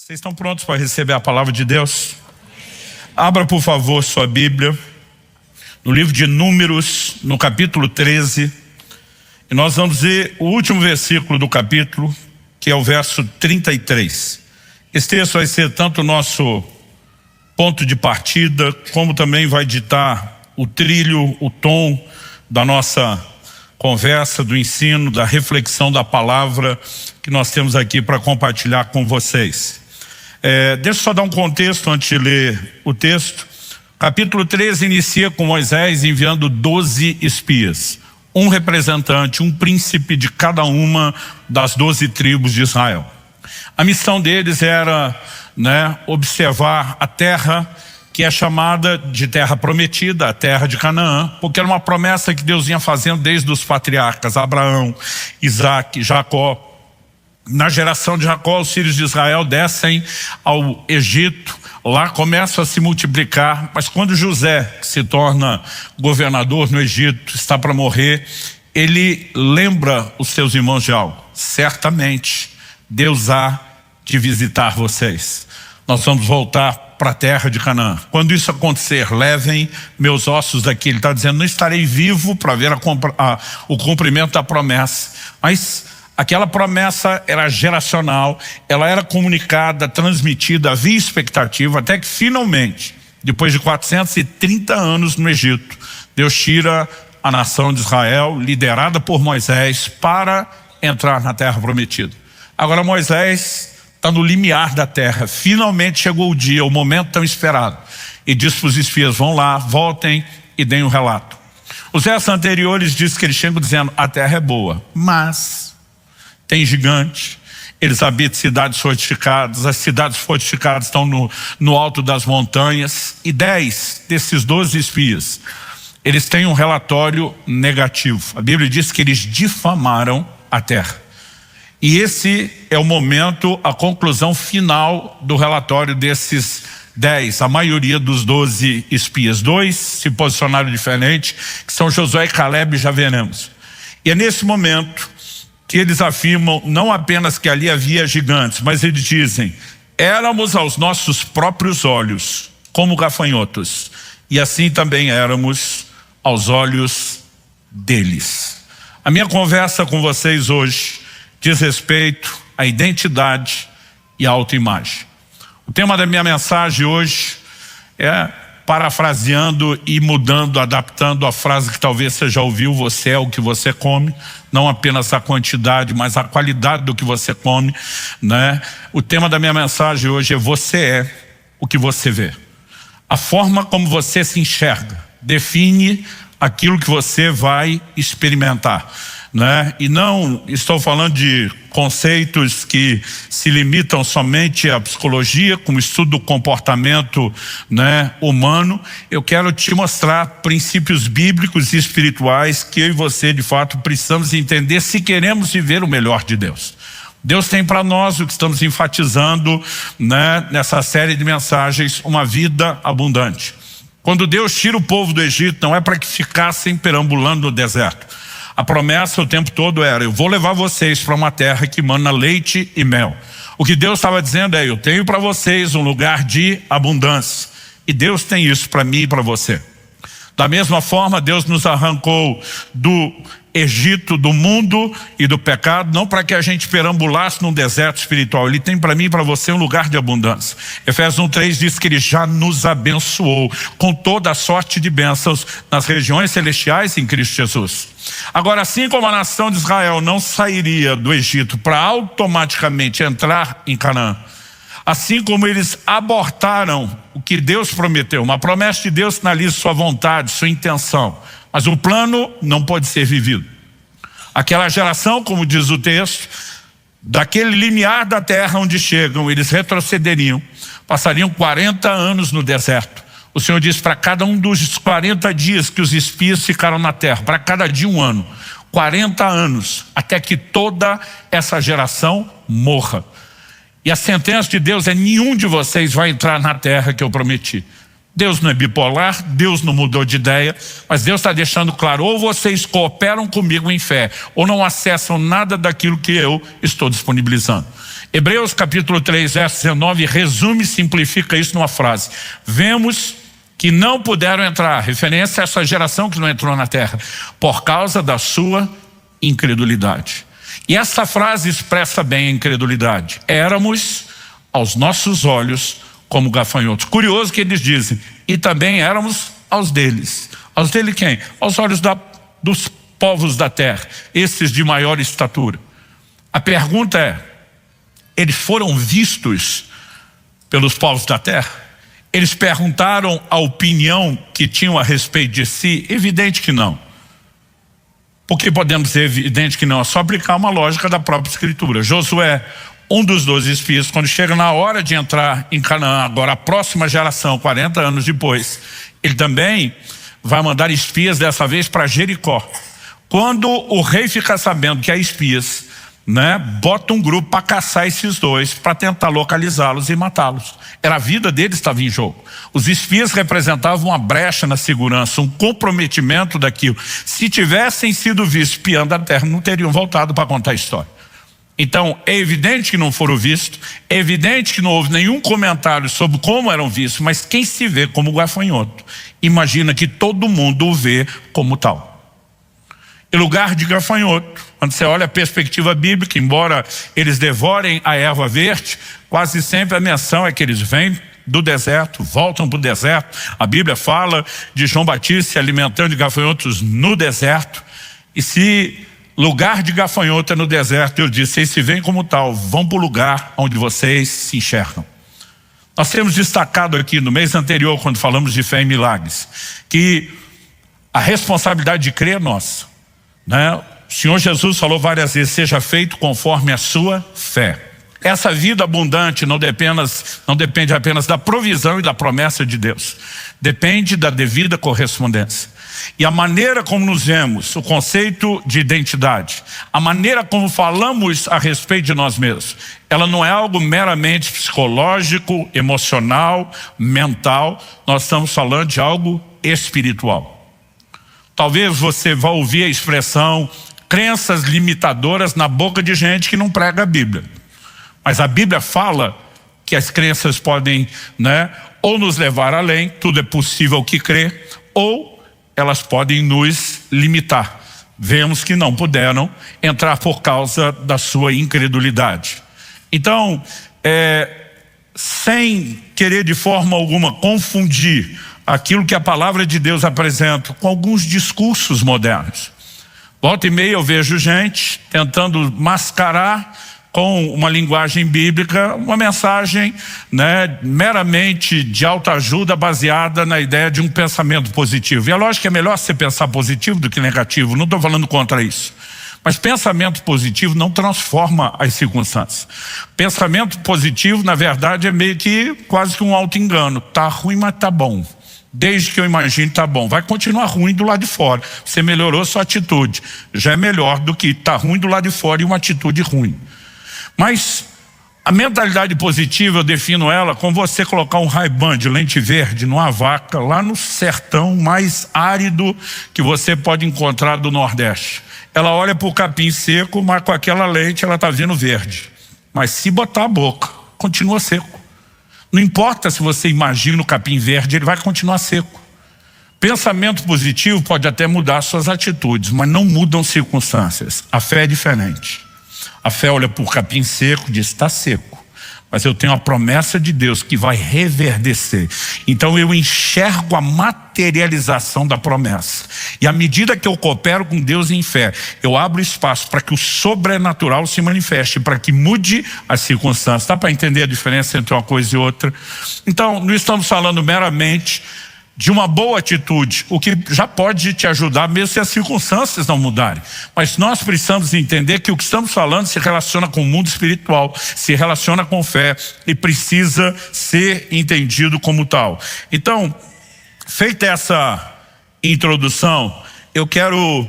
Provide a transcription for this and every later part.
Vocês estão prontos para receber a palavra de Deus? Abra, por favor, sua Bíblia no livro de Números, no capítulo 13. E nós vamos ver o último versículo do capítulo, que é o verso 33. Esse texto vai ser tanto o nosso ponto de partida, como também vai ditar o trilho, o tom da nossa conversa, do ensino, da reflexão da palavra que nós temos aqui para compartilhar com vocês. Deixa eu só dar um contexto antes de ler o texto. Capítulo 13 inicia com Moisés enviando 12 espias, um representante, um príncipe de cada uma das 12 tribos de Israel. A missão deles era observar a terra que é chamada de terra prometida, a terra de Canaã, porque era uma promessa que Deus vinha fazendo desde os patriarcas, Abraão, Isaac, Jacó. Na geração de Jacó, os filhos de Israel descem ao Egito, lá começam a se multiplicar, mas quando José, que se torna governador no Egito, está para morrer, ele lembra os seus irmãos de algo. Certamente, Deus há de visitar vocês. Nós vamos voltar para a terra de Canaã. Quando isso acontecer, levem meus ossos daqui. Ele está dizendo, não estarei vivo para ver o cumprimento da promessa, mas aquela promessa era geracional, ela era comunicada, transmitida, havia expectativa, até que finalmente, depois de 430 anos no Egito, Deus tira a nação de Israel, liderada por Moisés, para entrar na terra prometida. Agora Moisés está no limiar da terra, finalmente chegou o dia, o momento tão esperado, e diz para os espias, vão lá, voltem e deem um relato. Os versos anteriores dizem que eles chegam dizendo, a terra é boa, mas tem gigante, eles habitam cidades fortificadas, as cidades fortificadas estão no alto das montanhas, e 10 desses 12 espias, eles têm um relatório negativo. A Bíblia diz que eles difamaram a terra. E esse é o momento, a conclusão final do relatório desses 10, a maioria dos 12 espias. 2 se posicionaram diferente, que são Josué e Caleb, já veremos. E é nesse momento que eles afirmam não apenas que ali havia gigantes, mas eles dizem, éramos aos nossos próprios olhos como gafanhotos, e assim também éramos aos olhos deles. A minha conversa com vocês hoje diz respeito à identidade e à autoimagem. O tema da minha mensagem hoje é, parafraseando e mudando, adaptando a frase que talvez você já ouviu, você é o que você come, não apenas a quantidade, mas a qualidade do que você come, O tema da minha mensagem hoje é você é o que você vê. A forma como você se enxerga define aquilo que você vai experimentar. E não estou falando de conceitos que se limitam somente à psicologia, como estudo do comportamento humano. Eu quero te mostrar princípios bíblicos e espirituais que eu e você de fato precisamos entender se queremos viver o melhor de Deus. Deus tem para nós o que estamos enfatizando nessa série de mensagens, uma vida abundante. Quando Deus tira o povo do Egito, não é para que ficassem perambulando no deserto. A promessa o tempo todo era, eu vou levar vocês para uma terra que mana leite e mel. O que Deus estava dizendo é, eu tenho para vocês um lugar de abundância. E Deus tem isso para mim e para você. Da mesma forma, Deus nos arrancou do Egito, do mundo e do pecado, não para que a gente perambulasse num deserto espiritual. Ele tem para mim e para você um lugar de abundância. Efésios 1:3 diz que Ele já nos abençoou com toda a sorte de bênçãos nas regiões celestiais em Cristo Jesus. Agora, assim como a nação de Israel não sairia do Egito para automaticamente entrar em Canaã, assim como eles abortaram o que Deus prometeu, uma promessa de Deus sinaliza sua vontade, sua intenção, mas o plano não pode ser vivido. Aquela geração, como diz o texto, daquele limiar da terra onde chegam, eles retrocederiam, passariam 40 anos no deserto. O Senhor diz para cada um dos 40 dias que os espias ficaram na terra, para cada dia 1 ano, 40 anos, até que toda essa geração morra. E a sentença de Deus é, nenhum de vocês vai entrar na terra que eu prometi. Deus não é bipolar, Deus não mudou de ideia, mas Deus está deixando claro, ou vocês cooperam comigo em fé, ou não acessam nada daquilo que eu estou disponibilizando. Hebreus capítulo 3, verso 19, resume e simplifica isso numa frase. Vemos que não puderam entrar, referência a essa geração que não entrou na terra, por causa da sua incredulidade. E essa frase expressa bem a incredulidade. Éramos, aos nossos olhos, como gafanhotos. Curioso que eles dizem, e também éramos aos deles. Aos dele quem? Aos olhos dos povos da terra, esses de maior estatura. A pergunta é, eles foram vistos pelos povos da terra? Eles perguntaram a opinião que tinham a respeito de si? Evidente que não. Por que podemos dizer evidente que não? É só aplicar uma lógica da própria Escritura. Josué, um dos 12 espias, quando chega na hora de entrar em Canaã, agora a próxima geração, 40 anos depois, ele também vai mandar espias, dessa vez para Jericó. Quando o rei fica sabendo que há espias, bota um grupo para caçar esses dois, para tentar localizá-los e matá-los. A vida deles estava em jogo. Os espias representavam uma brecha na segurança, um comprometimento daquilo. Se tivessem sido vistos espiando a terra, não teriam voltado para contar a história. Então, é evidente que não foram vistos, é evidente que não houve nenhum comentário sobre como eram vistos, mas quem se vê como gafanhoto, imagina que todo mundo o vê como tal. Em lugar de gafanhoto, quando você olha a perspectiva bíblica, embora eles devorem a erva verde, quase sempre a menção é que eles vêm do deserto, voltam para o deserto. A Bíblia fala de João Batista se alimentando de gafanhotos no deserto. E se lugar de gafanhoto é no deserto, eu disse, vocês se veem como tal, vão para o lugar onde vocês se enxergam. Nós temos destacado aqui no mês anterior, quando falamos de fé em milagres, que a responsabilidade de crer é nossa. O Senhor Jesus falou várias vezes, seja feito conforme a sua fé. Essa vida abundante não depende apenas da provisão e da promessa de Deus. Depende da devida correspondência. E a maneira como nos vemos, o conceito de identidade, a maneira como falamos a respeito de nós mesmos, ela não é algo meramente psicológico, emocional, mental. Nós estamos falando de algo espiritual. Talvez você vá ouvir a expressão crenças limitadoras na boca de gente que não prega a Bíblia. Mas a Bíblia fala que as crenças podem, ou nos levar além, tudo é possível que crer, ou elas podem nos limitar. Vemos que não puderam entrar por causa da sua incredulidade. Então, sem querer de forma alguma confundir aquilo que a palavra de Deus apresenta com alguns discursos modernos. Volta e meia eu vejo gente tentando mascarar com uma linguagem bíblica uma mensagem meramente de autoajuda baseada na ideia de um pensamento positivo. E é lógico que é melhor você pensar positivo do que negativo, não estou falando contra isso. Mas pensamento positivo não transforma as circunstâncias. Pensamento positivo, na verdade, é meio que quase que um auto-engano. Tá ruim, mas tá bom. Desde que eu imagine, tá bom. Vai continuar ruim do lado de fora. Você melhorou sua atitude. Já é melhor do que tá ruim do lado de fora e uma atitude ruim. Mas a mentalidade positiva, eu defino ela como você colocar um Ray-Ban de lente verde numa vaca lá no sertão mais árido que você pode encontrar do Nordeste. Ela olha para o capim seco, mas com aquela lente ela está vendo verde. Mas se botar a boca, continua seco. Não importa se você imagina o capim verde, ele vai continuar seco. Pensamento positivo pode até mudar suas atitudes, mas não mudam circunstâncias. A fé é diferente. A fé olha para o capim seco e diz, está seco. Mas eu tenho a promessa de Deus que vai reverdecer. Então eu enxergo a materialização da promessa. E à medida que eu coopero com Deus em fé, eu abro espaço para que o sobrenatural se manifeste, para que mude as circunstâncias. Dá para entender a diferença entre uma coisa e outra? Então, não estamos falando meramente de uma boa atitude, o que já pode te ajudar mesmo se as circunstâncias não mudarem. Mas nós precisamos entender que o que estamos falando se relaciona com o mundo espiritual, se relaciona com fé e precisa ser entendido como tal. Então, feita essa introdução, eu quero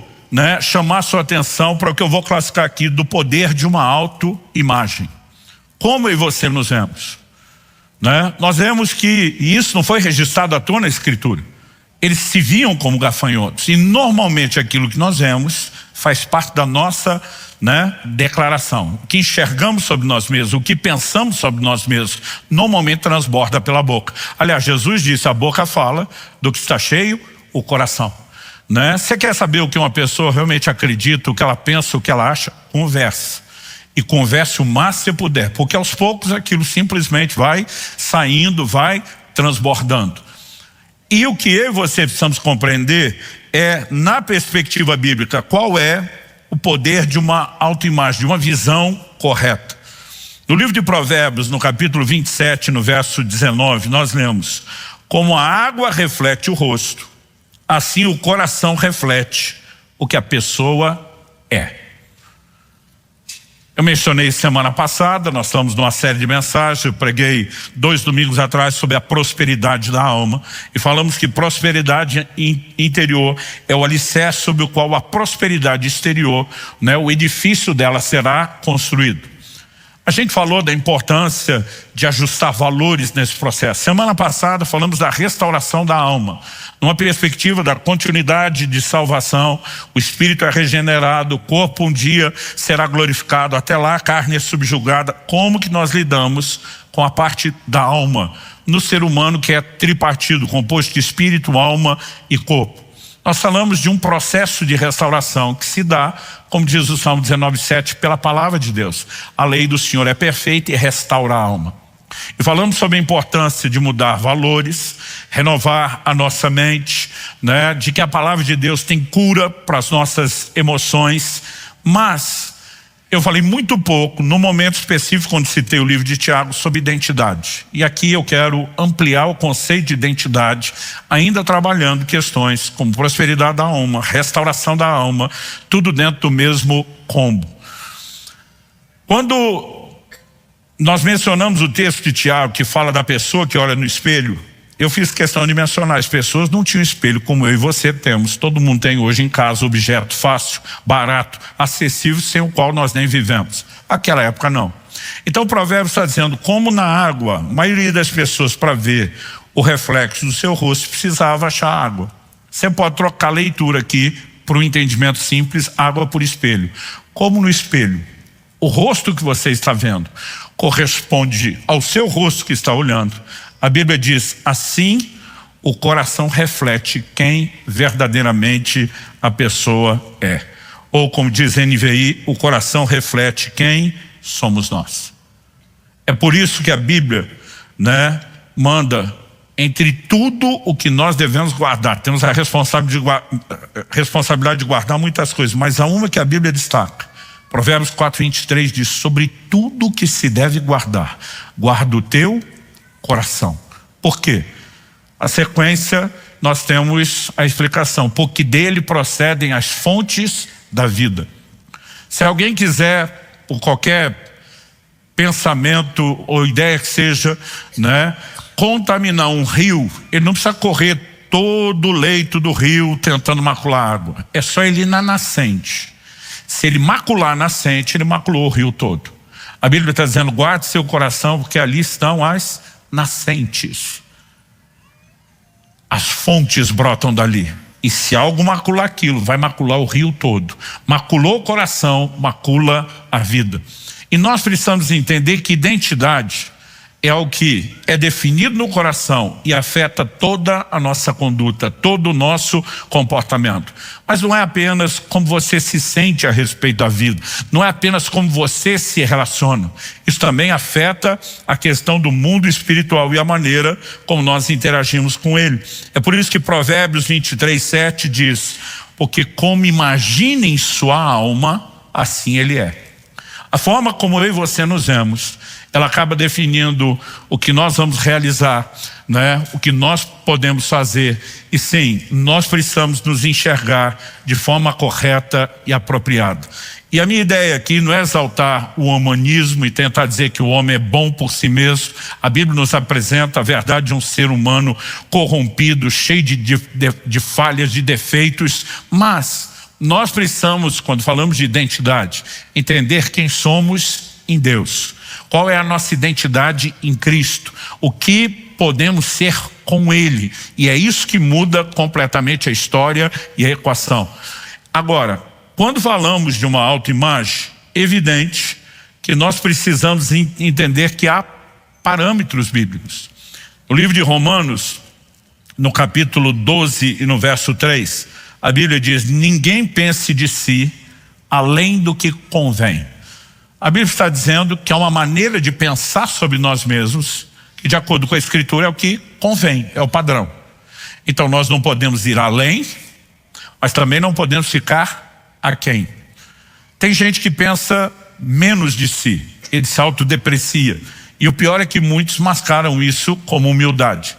chamar sua atenção para o que eu vou classificar aqui do poder de uma autoimagem. Como eu e você nos vemos? Nós vemos que isso não foi registrado à toa na Escritura. Eles se viam como gafanhotos. E normalmente aquilo que nós vemos faz parte da nossa né, declaração. O que enxergamos sobre nós mesmos, o que pensamos sobre nós mesmos, normalmente transborda pela boca. Aliás, Jesus disse, a boca fala do que está cheio, o coração. Né? Você quer saber o que uma pessoa realmente acredita, o que ela pensa, o que ela acha? Converse. E converse o máximo que você puder, porque aos poucos aquilo simplesmente vai saindo, vai transbordando. E o que eu e você precisamos compreender é, na perspectiva bíblica, qual é o poder de uma autoimagem, de uma visão correta. No livro de Provérbios, no capítulo 27, no verso 19, nós lemos: como a água reflete o rosto, assim o coração reflete o que a pessoa é. Eu mencionei semana passada, nós estamos numa série de mensagens, eu preguei 2 domingos atrás sobre a prosperidade da alma, e falamos que prosperidade interior é o alicerce sobre o qual a prosperidade exterior, né, o edifício dela será construído. A gente falou da importância de ajustar valores nesse processo. Semana passada falamos da restauração da alma, numa perspectiva da continuidade de salvação. O espírito é regenerado, o corpo um dia será glorificado, até lá a carne é subjugada. Como que nós lidamos com a parte da alma no ser humano, que é tripartido, composto de espírito, alma e corpo? Nós falamos de um processo de restauração que se dá, como diz o Salmo 19:7, pela palavra de Deus. A lei do Senhor é perfeita e restaura a alma. E falamos sobre a importância de mudar valores, renovar a nossa mente, né, de que a palavra de Deus tem cura para as nossas emoções, mas eu falei muito pouco, no momento específico, quando citei o livro de Tiago, sobre identidade. E aqui eu quero ampliar o conceito de identidade, ainda trabalhando questões como prosperidade da alma, restauração da alma, tudo dentro do mesmo combo. Quando nós mencionamos o texto de Tiago, que fala da pessoa que olha no espelho, eu fiz questão de mencionar, as pessoas não tinham espelho como eu e você temos. Todo mundo tem hoje em casa objeto fácil, barato, acessível, sem o qual nós nem vivemos. Aquela época não. Então o provérbio está dizendo, como na água, a maioria das pessoas, para ver o reflexo do seu rosto, precisava achar água. Você pode trocar a leitura aqui para um entendimento simples, água por espelho. Como no espelho, o rosto que você está vendo corresponde ao seu rosto que está olhando. A Bíblia diz, assim o coração reflete quem verdadeiramente a pessoa é. Ou como diz NVI, o coração reflete quem somos nós. É por isso que a Bíblia, né, manda, entre tudo o que nós devemos guardar, temos a responsabilidade de guardar muitas coisas, mas há uma que a Bíblia destaca. Provérbios 4:23 diz, sobre tudo que se deve guardar, guarda o teu coração. Por quê? A sequência, nós temos a explicação, porque dele procedem as fontes da vida. Se alguém quiser, por qualquer pensamento ou ideia que seja, né, contaminar um rio, ele não precisa correr todo o leito do rio tentando macular a água. É só ele ir na nascente. Se ele macular a nascente, ele maculou o rio todo. A Bíblia está dizendo, guarde seu coração, porque ali estão as nascentes. As fontes brotam dali. E se algo macular aquilo, vai macular o rio todo. Maculou o coração, macula a vida. E nós precisamos entender que identidade é o que é definido no coração e afeta toda a nossa conduta, todo o nosso comportamento. Mas não é apenas como você se sente a respeito da vida, não é apenas como você se relaciona. Isso também afeta a questão do mundo espiritual e a maneira como nós interagimos com ele. É por isso que Provérbios 23:7 diz, porque como imagina em sua alma, assim ele é. A forma como eu e você nos vemos, ela acaba definindo o que nós vamos realizar, né? O que nós podemos fazer. E sim, nós precisamos nos enxergar de forma correta e apropriada. E a minha ideia aqui não é exaltar o humanismo e tentar dizer que o homem é bom por si mesmo. A Bíblia nos apresenta a verdade de um ser humano corrompido, cheio de falhas, de defeitos, mas nós precisamos, quando falamos de identidade, entender quem somos em Deus. Qual é a nossa identidade em Cristo? O que podemos ser com Ele? E é isso que muda completamente a história e a equação. Agora, quando falamos de uma autoimagem, é evidente que nós precisamos entender que há parâmetros bíblicos. No livro de Romanos, no capítulo 12 e no verso 3, a Bíblia diz: ninguém pense de si além do que convém. A Bíblia está dizendo que há uma maneira de pensar sobre nós mesmos que, de acordo com a Escritura, é o que convém, é o padrão. Então nós não podemos ir além, mas também não podemos ficar aquém. Tem gente que pensa menos de si, ele se autodeprecia. E o pior é que muitos mascaram isso como humildade.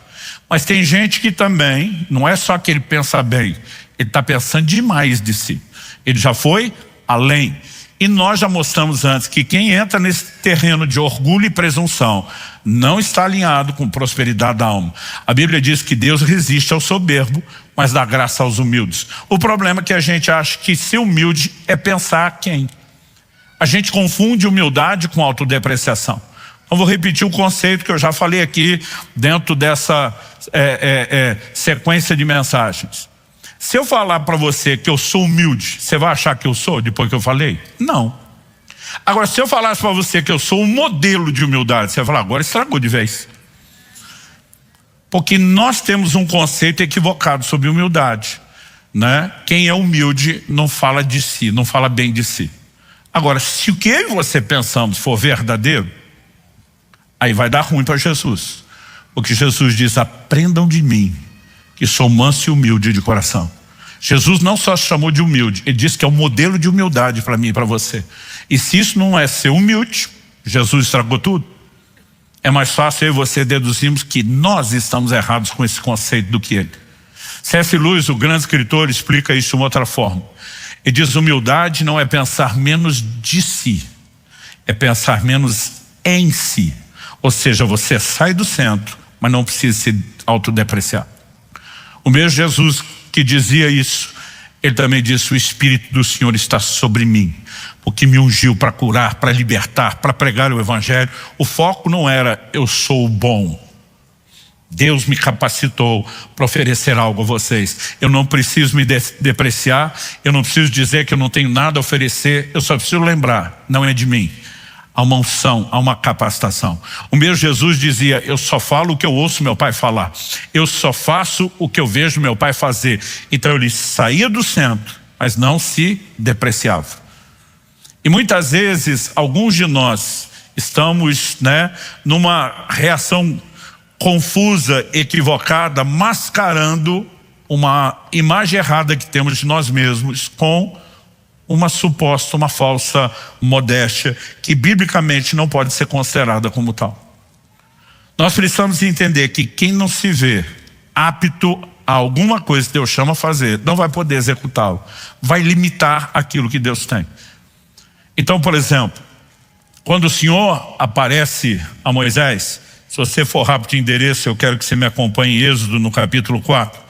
Mas tem gente que também, não é só que ele pensa bem, ele está pensando demais de si. Ele já foi além. E nós já mostramos antes que quem entra nesse terreno de orgulho e presunção não está alinhado com prosperidade da alma. A Bíblia diz que Deus resiste ao soberbo, mas dá graça aos humildes. O problema é que a gente acha que ser humilde é pensar quem. A gente confunde humildade com autodepreciação. Eu vou repetir o conceito que eu já falei aqui dentro dessa sequência de mensagens. Se eu falar para você que eu sou humilde, você vai achar que eu sou depois que eu falei? Não. Agora, se eu falasse para você que eu sou um modelo de humildade, você vai falar: agora estragou de vez. Porque nós temos um conceito equivocado sobre humildade, né? Quem é humilde não fala de si, não fala bem de si. Agora, se o que eu e você pensamos for verdadeiro, aí vai dar ruim para Jesus. Porque Jesus diz: aprendam de mim, que sou manso e humilde de coração. Jesus não só se chamou de humilde, ele disse que é um modelo de humildade para mim e para você. E se isso não é ser humilde, Jesus estragou tudo. É mais fácil eu e você deduzirmos que nós estamos errados com esse conceito do que ele. C.S. Lewis, o grande escritor, explica isso de uma outra forma. Ele diz: humildade não é pensar menos de si, é pensar menos em si. Ou seja, você sai do centro, mas não precisa se autodepreciar. O mesmo Jesus que dizia isso, ele também disse: o Espírito do Senhor está sobre mim, porque me ungiu para curar, para libertar, para pregar o Evangelho. O foco não era eu sou bom. Deus me capacitou para oferecer algo a vocês. Eu não preciso me depreciar, eu não preciso dizer que eu não tenho nada a oferecer, eu só preciso lembrar: não é de mim. Há uma unção, há uma capacitação. O mesmo Jesus dizia: eu só falo o que eu ouço meu pai falar. Eu só faço o que eu vejo meu pai fazer. Então ele saía do centro, mas não se depreciava. E muitas vezes, alguns de nós estamos, numa reação confusa, equivocada, mascarando uma imagem errada que temos de nós mesmos com uma suposta, uma falsa modéstia que biblicamente não pode ser considerada como tal. Nós precisamos entender que quem não se vê apto a alguma coisa que Deus chama a fazer, não vai poder executá-lo, vai limitar aquilo que Deus tem. Então, por exemplo, quando o Senhor aparece a Moisés, se você for rápido de endereço, eu quero que você me acompanhe em Êxodo no capítulo 4,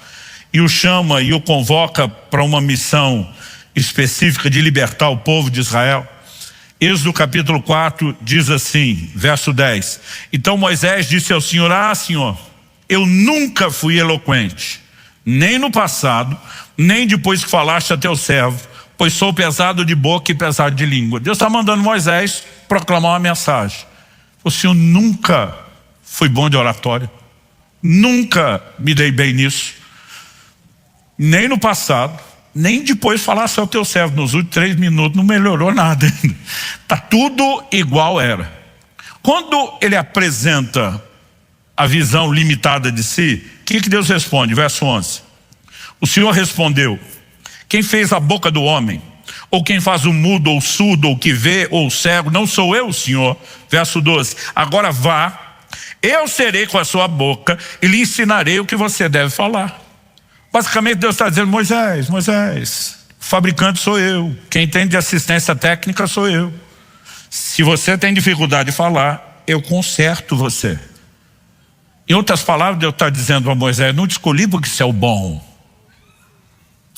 e o chama e o convoca para uma missão específica de libertar o povo de Israel. Êxodo capítulo 4 diz assim, verso 10: então Moisés disse ao Senhor: Senhor, eu nunca fui eloquente, nem no passado, nem depois que falaste a teu servo, pois sou pesado de boca e pesado de língua. Deus está mandando Moisés proclamar uma mensagem. O Senhor: nunca fui bom de oratória, nunca me dei bem nisso, nem no passado, nem depois falasse ao teu servo. Nos últimos 3 minutos não melhorou nada ainda. Está tudo igual era. Quando ele apresenta a visão limitada de si, o que Deus responde? Verso 11. O Senhor respondeu: quem fez a boca do homem? Ou quem faz o mudo, ou o surdo, ou o que vê, ou o cego? Não sou eu, Senhor. Verso 12. Agora vá, eu serei com a sua boca e lhe ensinarei o que você deve falar. Basicamente Deus está dizendo: Moisés, o fabricante sou eu, quem tem de assistência técnica sou eu. Se você tem dificuldade de falar, eu conserto você. Em outras palavras, Deus está dizendo a Moisés: não te escolhi porque você é o bom,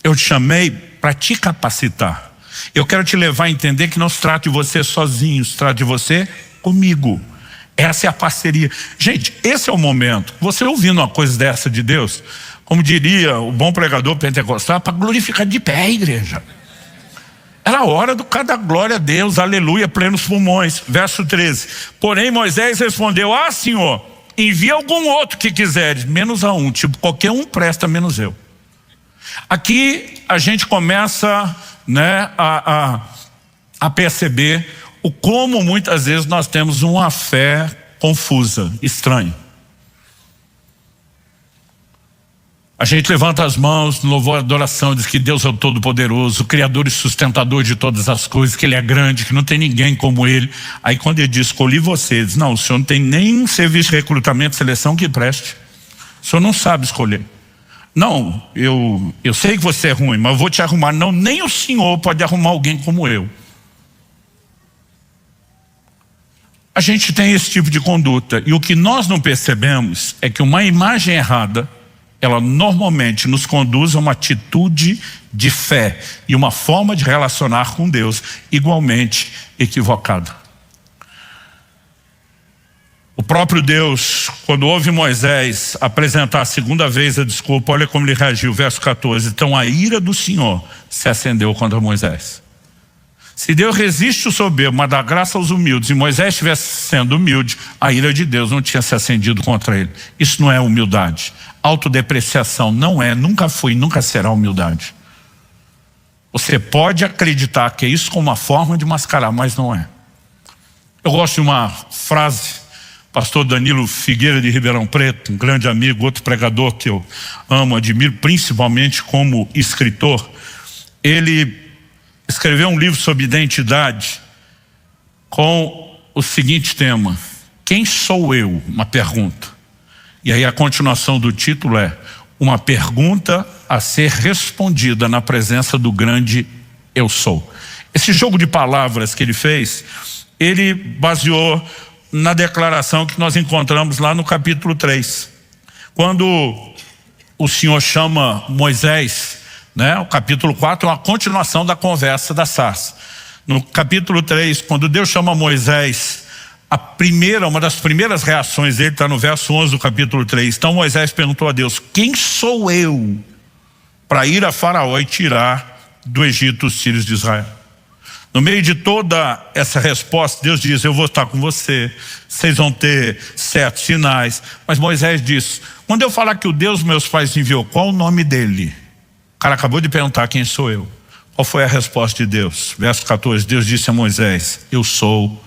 eu te chamei para te capacitar. Eu quero te levar a entender que não se trata de você sozinho, se trata de você comigo. Essa é a parceria. Gente, esse é o momento. Você ouvindo uma coisa dessa de Deus, como diria o bom pregador pentecostal, para glorificar de pé a igreja. Era a hora do cada glória a Deus, aleluia, plenos pulmões. Verso 13. Porém Moisés respondeu: ah, Senhor, envia algum outro que quiseres, menos a um. Tipo, qualquer um presta, menos eu. Aqui a gente começa, né, a perceber o como muitas vezes nós temos uma fé confusa, estranha. A gente levanta as mãos no louvor e adoração, diz que Deus é o Todo-Poderoso, o Criador e sustentador de todas as coisas, que Ele é grande, que não tem ninguém como Ele. Aí quando Ele diz: escolhi você, Ele diz: não, o senhor não tem nem serviço de recrutamento, seleção que preste. O senhor não sabe escolher. Não, eu sei que você é ruim, mas eu vou te arrumar. Não, nem o senhor pode arrumar alguém como eu. A gente tem esse tipo de conduta, e o que nós não percebemos é que uma imagem errada, ela normalmente nos conduz a uma atitude de fé e uma forma de relacionar com Deus igualmente equivocada. O próprio Deus, quando ouve Moisés apresentar a segunda vez a desculpa, olha como ele reagiu, verso 14. Então a ira do Senhor se acendeu contra Moisés. Se Deus resiste o soberbo, mas dá graça aos humildes, e Moisés estivesse sendo humilde, a ira de Deus não tinha se acendido contra ele. Isso não é humildade. Autodepreciação não é, nunca foi, nunca será humildade. Você pode acreditar que é isso como uma forma de mascarar, mas não é. Eu gosto de uma frase, pastor Danilo Figueira de Ribeirão Preto, um grande amigo, outro pregador que eu amo, admiro, principalmente como escritor. Ele escreveu um livro sobre identidade com o seguinte tema: quem sou eu? Uma pergunta. E aí a continuação do título é: uma pergunta a ser respondida na presença do grande eu sou. Esse jogo de palavras que ele fez, ele baseou na declaração que nós encontramos lá no capítulo 3. Quando o Senhor chama Moisés, né, o capítulo 4 é uma continuação da conversa da sarça. No capítulo 3, quando Deus chama Moisés, uma das primeiras reações dele está no verso 11 do capítulo 3. Então Moisés perguntou a Deus: quem sou eu para ir a Faraó e tirar do Egito os filhos de Israel? No meio de toda essa resposta, Deus diz: eu vou estar com você, vocês vão ter certos sinais. Mas Moisés diz: quando eu falar que o Deus meus pais enviou, qual o nome dele? O cara acabou de perguntar: quem sou eu? Qual foi a resposta de Deus? Verso 14, Deus disse a Moisés: eu sou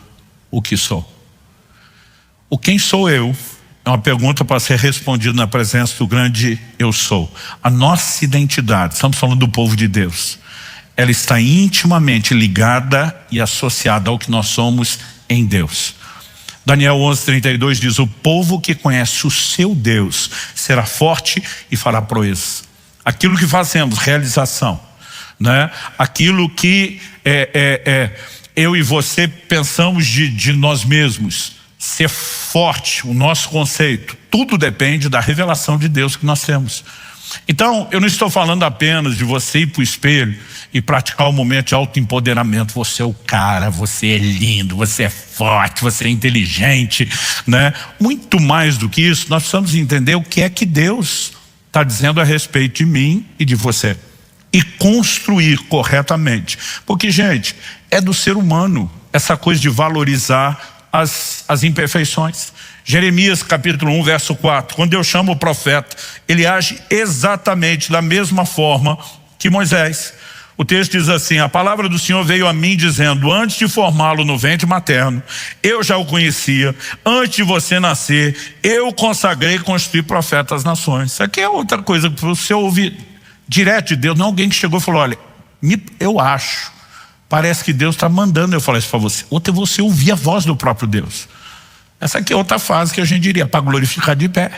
o que sou. O quem sou eu é uma pergunta para ser respondida na presença do grande eu sou. A nossa identidade, estamos falando do povo de Deus, ela está intimamente ligada e associada ao que nós somos em Deus. Daniel 11:32 diz: o povo que conhece o seu Deus será forte e fará proezas. Aquilo que fazemos, realização, né? Aquilo que eu e você pensamos de nós mesmos, ser forte, o nosso conceito, tudo depende da revelação de Deus que nós temos. Então, eu não estou falando apenas de você ir para o espelho e praticar um momento de autoempoderamento. Você é o cara, você é lindo, você é forte, você é inteligente, né? Muito mais do que isso, nós precisamos entender o que é que Deus está dizendo a respeito de mim e de você. E construir corretamente. Porque, gente, é do ser humano essa coisa de valorizar as imperfeições. Jeremias capítulo 1 verso 4, quando Deus chama o profeta, ele age exatamente da mesma forma que Moisés. O texto diz assim: a palavra do Senhor veio a mim dizendo: antes de formá-lo no ventre materno, eu já o conhecia, antes de você nascer, eu consagrei e constituí profeta às nações. Isso aqui é outra coisa que você ouve direto de Deus, não alguém que chegou e falou: olha, eu acho, parece que Deus está mandando eu falar isso para você. Outra é você ouvir a voz do próprio Deus. Essa aqui é outra fase que a gente diria para glorificar de pé.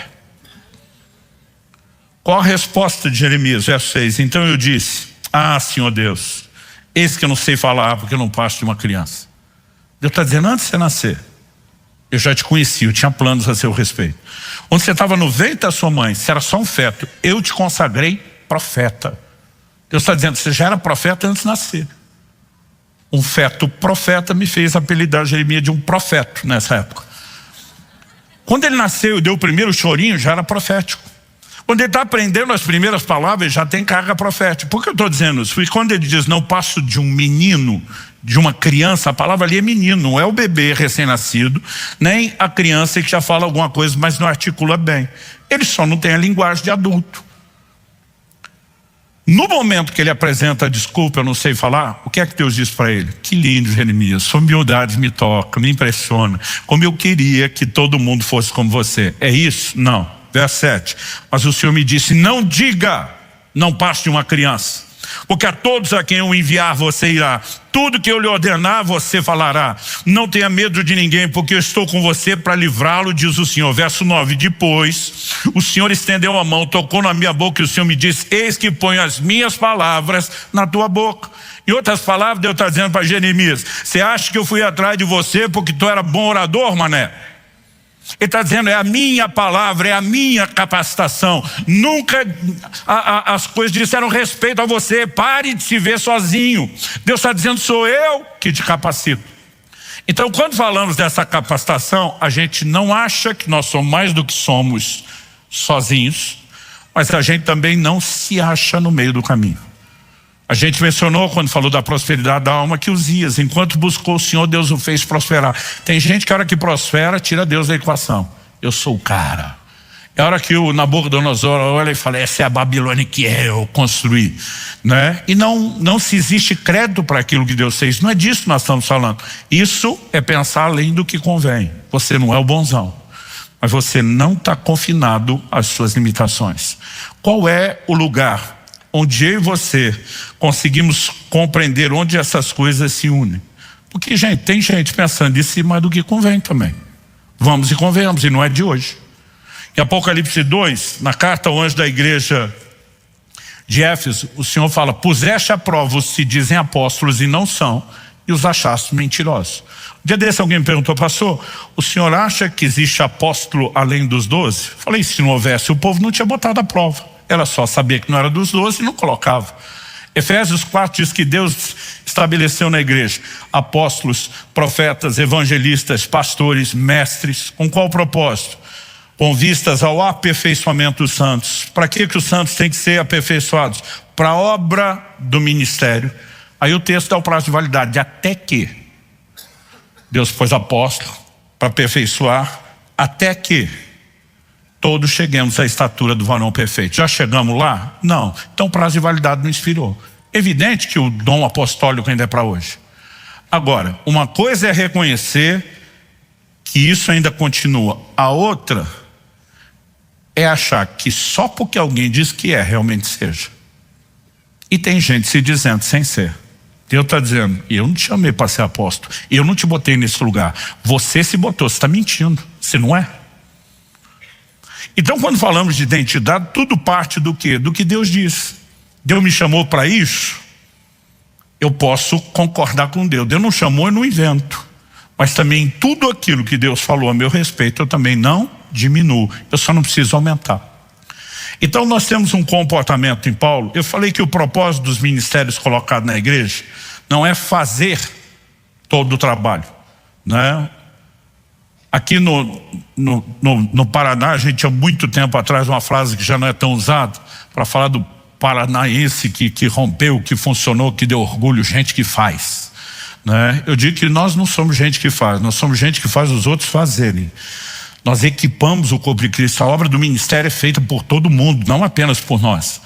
Qual a resposta de Jeremias, verso 6? Então eu disse: ah, Senhor Deus, eis que eu não sei falar porque eu não passo de uma criança. Deus está dizendo: antes de você nascer, eu já te conheci, eu tinha planos a seu respeito. Onde você estava no ventre da sua mãe, você era só um feto, eu te consagrei profeta. Deus está dizendo: você já era profeta antes de nascer. Um feto profeta me fez apelidar Jeremias de um profeta nessa época. Quando ele nasceu e deu o primeiro chorinho, já era profético. Quando ele está aprendendo as primeiras palavras, ele já tem carga profética. Por que eu estou dizendo isso? Porque quando ele diz, não passo de um menino, de uma criança, a palavra ali é menino, não é o bebê recém-nascido, nem a criança que já fala alguma coisa, mas não articula bem. Ele só não tem a linguagem de adulto. No momento que ele apresenta a desculpa, eu não sei falar, o que é que Deus diz para ele? Que lindo, Jeremias, sua humildade me toca, me impressiona, como eu queria que todo mundo fosse como você. É isso? Não. Verso 7. Mas o Senhor me disse, não diga, não passe de uma criança, porque a todos a quem eu enviar você irá. Tudo que eu lhe ordenar você falará. Não tenha medo de ninguém, porque eu estou com você para livrá-lo, diz o Senhor. Verso 9. Depois o Senhor estendeu a mão, tocou na minha boca e o Senhor me disse, eis que ponho as minhas palavras na tua boca. Em outras palavras, Deus está dizendo para Jeremias, você acha que eu fui atrás de você porque tu era bom orador, mané? Ele está dizendo, é a minha palavra, é a minha capacitação. Nunca as coisas disseram respeito a você. Pare de se ver sozinho. Deus está dizendo, sou eu que te capacito. Então, quando falamos dessa capacitação, a gente não acha que nós somos mais do que somos sozinhos, mas a gente também não se acha no meio do caminho. A gente mencionou, quando falou da prosperidade da alma, que Uzias, enquanto buscou o Senhor, Deus o fez prosperar. Tem gente que a hora que prospera, tira Deus da equação. Eu sou o cara. É a hora que o Nabucodonosor olha e fala, essa é a Babilônia que eu construí. Né? E não se existe crédito para aquilo que Deus fez. Não é disso que nós estamos falando. Isso é pensar além do que convém. Você não é o bonzão, mas você não está confinado às suas limitações. Qual é o lugar onde eu e você conseguimos compreender onde essas coisas se unem? Porque, gente, tem gente pensando em si mais do que convém também. Vamos e convenhamos, e não é de hoje. Em Apocalipse 2, na carta ao anjo da igreja de Éfeso, o Senhor fala, puseste à prova os que se dizem apóstolos e não são, e os achaste mentirosos. Um dia desse alguém me perguntou, pastor, o senhor acha que existe apóstolo além dos 12? Falei, se não houvesse, o povo não tinha botado à prova. Era só saber que não era dos 12 e não colocava. Efésios 4 diz que Deus estabeleceu na igreja apóstolos, profetas, evangelistas, pastores, mestres. Com qual propósito? Com vistas ao aperfeiçoamento dos santos. Para que os santos têm que ser aperfeiçoados? Para a obra do ministério. Aí o texto dá o prazo de validade, até que Deus pôs apóstolo para aperfeiçoar, até que todos cheguemos à estatura do varão perfeito. Já chegamos lá? Não. Então o prazo de validade não expirou. Evidente que o dom apostólico ainda é para hoje. Agora, uma coisa é reconhecer que isso ainda continua. A outra é achar que só porque alguém diz que é, realmente seja. E tem gente se dizendo sem ser. Deus está dizendo, eu não te chamei para ser apóstolo. Eu não te botei nesse lugar. Você se botou, você está mentindo. Você não é. Então, quando falamos de identidade, tudo parte do quê? Do que Deus diz. Deus me chamou para isso, eu posso concordar com Deus. Deus não chamou, eu não invento. Mas também tudo aquilo que Deus falou a meu respeito, eu também não diminuo. Eu só não preciso aumentar. Então nós temos um comportamento em Paulo. Eu falei que o propósito dos ministérios colocados na igreja não é fazer todo o trabalho, né? Aqui no Paraná, a gente há muito tempo atrás, uma frase que já não é tão usada, para falar do paranaense que rompeu, que funcionou, que deu orgulho, gente que faz. Né? Eu digo que nós não somos gente que faz, nós somos gente que faz os outros fazerem. Nós equipamos o corpo de Cristo, a obra do ministério é feita por todo mundo, não apenas por nós.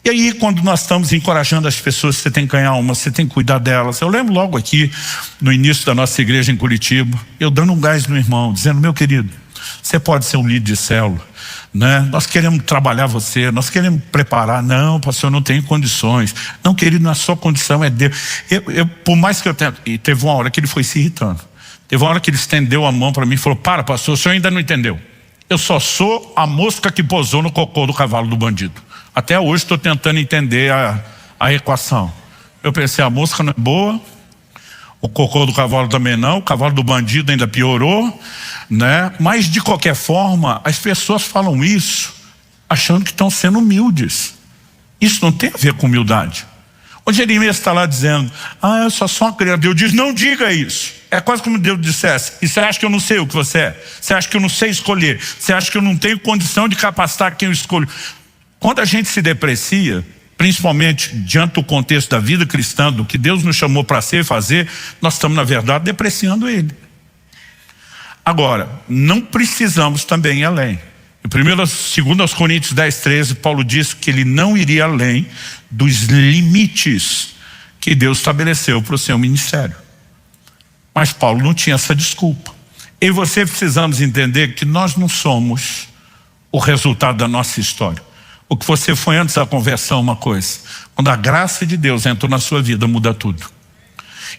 E aí, quando nós estamos encorajando as pessoas, você tem que ganhar uma, você tem que cuidar delas. Eu lembro logo aqui, no início da nossa igreja em Curitiba, eu dando um gás no irmão, dizendo, meu querido, você pode ser um líder de célula, né? Nós queremos trabalhar você, nós queremos preparar. Não, pastor, eu não tenho condições. Não, querido, na sua condição é Deus. Por mais que eu tenha... E teve uma hora que ele foi se irritando. Teve uma hora que ele estendeu a mão para mim e falou, para, pastor, o senhor ainda não entendeu. Eu só sou a mosca que pousou no cocô do cavalo do bandido. Até hoje estou tentando entender a equação. Eu pensei, a mosca não é boa, o cocô do cavalo também não, o cavalo do bandido ainda piorou, né? Mas de qualquer forma, as pessoas falam isso achando que estão sendo humildes. Isso não tem a ver com humildade. O Jeremias está lá dizendo, eu só sou uma criança. Deus diz, não diga isso. É quase como Deus dissesse, e você acha que eu não sei o que você é? Você acha que eu não sei escolher? Você acha que eu não tenho condição de capacitar quem eu escolho? Quando a gente se deprecia, principalmente diante do contexto da vida cristã, do que Deus nos chamou para ser e fazer, nós estamos, na verdade, depreciando Ele. Agora, não precisamos também ir além. Em 2 Coríntios 10:13, Paulo diz que ele não iria além dos limites que Deus estabeleceu para o seu ministério. Mas Paulo não tinha essa desculpa. Eu e você precisamos entender que nós não somos o resultado da nossa história. O que você foi antes da conversão é uma coisa. Quando a graça de Deus entrou na sua vida, muda tudo.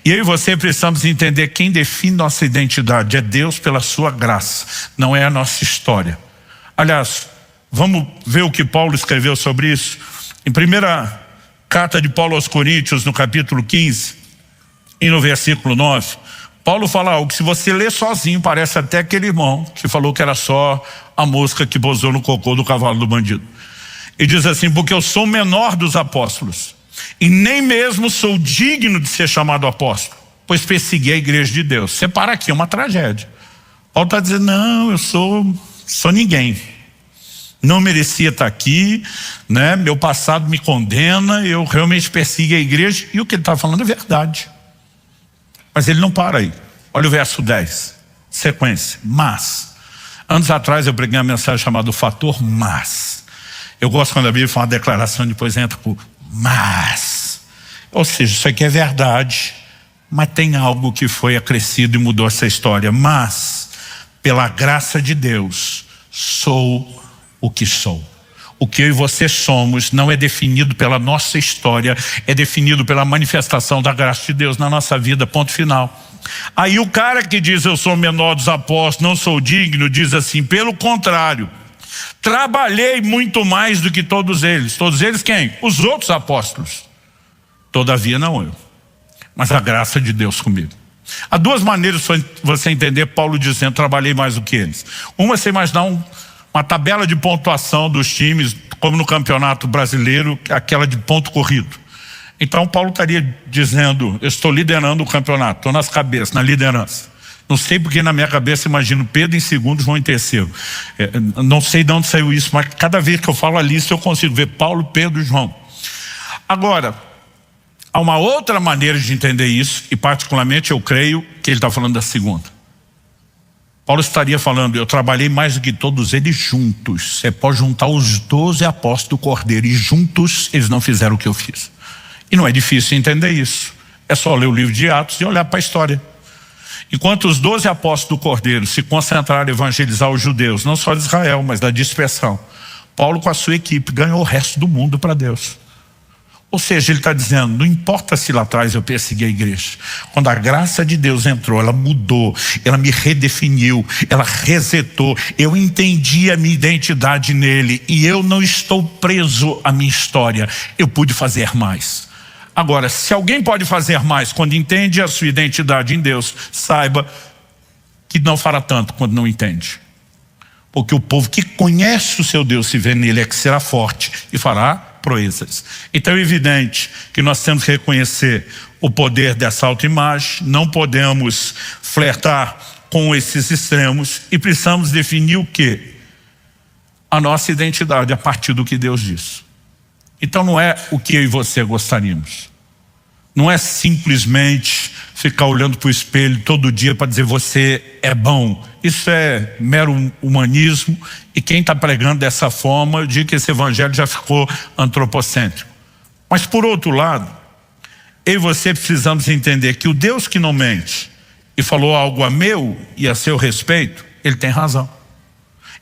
E eu e você precisamos entender quem define nossa identidade. É Deus pela sua graça, não é a nossa história. Aliás, vamos ver o que Paulo escreveu sobre isso. Em primeira carta de Paulo aos Coríntios, no capítulo 15, e no versículo 9, Paulo fala algo que, se você ler sozinho, parece até aquele irmão que falou que era só a mosca que pousou no cocô do cavalo do bandido. E diz assim: porque eu sou o menor dos apóstolos, e nem mesmo sou digno de ser chamado apóstolo, pois persegui a igreja de Deus. Separa aqui, é uma tragédia. Paulo está dizendo: não, eu sou ninguém. Não merecia estar aqui, né? Meu passado me condena, eu realmente persegui a igreja. E o que ele está falando é verdade. Mas ele não para aí. Olha o verso 10, sequência. Mas, anos atrás eu preguei uma mensagem chamada O Fator Mas. Eu gosto quando a Bíblia fala uma declaração e depois entra por mas. Ou seja, isso aqui é verdade, mas tem algo que foi acrescido e mudou essa história. Mas, pela graça de Deus, sou o que sou. O que eu e você somos não é definido pela nossa história, é definido pela manifestação da graça de Deus na nossa vida, ponto final. Aí o cara que diz eu sou o menor dos apóstolos, não sou digno, diz assim: pelo contrário, trabalhei muito mais do que todos eles. Todos eles quem? Os outros apóstolos. Todavia não eu, mas a graça de Deus comigo. Há duas maneiras de você entender Paulo dizendo trabalhei mais do que eles. Uma é você imaginar uma tabela de pontuação dos times, como no Campeonato Brasileiro, aquela de ponto corrido. Então Paulo estaria dizendo: eu estou liderando o campeonato, estou nas cabeças, na liderança. Não sei porque na minha cabeça imagino Pedro em segundo, João em terceiro. Não sei de onde saiu isso, mas cada vez que eu falo a lista eu consigo ver Paulo, Pedro e João. Agora, há uma outra maneira de entender isso, e particularmente eu creio que ele está falando da segunda. Paulo estaria falando: eu trabalhei mais do que todos eles juntos. Você pode juntar os 12 apóstolos do Cordeiro e juntos eles não fizeram o que eu fiz. E não é difícil entender isso. É só ler o livro de Atos e olhar para a história. Enquanto os 12 apóstolos do Cordeiro se concentraram em evangelizar os judeus, não só de Israel, mas da dispersão, Paulo com a sua equipe ganhou o resto do mundo para Deus. Ou seja, ele está dizendo: não importa se lá atrás eu persegui a igreja, quando a graça de Deus entrou, ela mudou, ela me redefiniu, ela resetou, eu entendi a minha identidade nele e eu não estou preso à minha história, eu pude fazer mais. Agora, se alguém pode fazer mais quando entende a sua identidade em Deus, saiba que não fará tanto quando não entende. Porque o povo que conhece o seu Deus, se vê nele, é que será forte e fará proezas. Então é evidente que nós temos que reconhecer o poder dessa autoimagem, não podemos flertar com esses extremos e precisamos definir o quê? A nossa identidade a partir do que Deus diz. Então não é o que eu e você gostaríamos. Não é simplesmente ficar olhando para o espelho todo dia para dizer você é bom. Isso é mero humanismo, e quem está pregando dessa forma, eu digo que esse evangelho já ficou antropocêntrico. Mas por outro lado, eu e você precisamos entender que o Deus que não mente e falou algo a meu e a seu respeito, ele tem razão.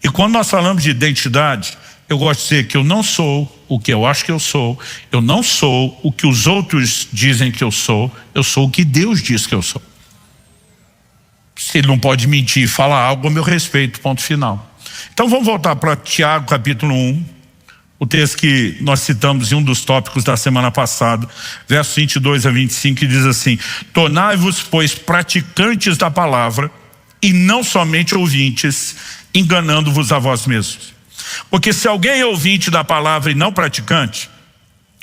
E quando nós falamos de identidade, eu gosto de dizer que eu não sou o que eu acho que eu sou não sou o que os outros dizem que eu sou o que Deus diz que eu sou. Se ele não pode mentir e falar algo a meu respeito, ponto final. Então vamos voltar para Tiago capítulo 1, o texto que nós citamos em um dos tópicos da semana passada, versos 22 a 25, que diz assim: tornai-vos, pois, praticantes da palavra e não somente ouvintes, enganando-vos a vós mesmos. Porque se alguém é ouvinte da palavra e não praticante,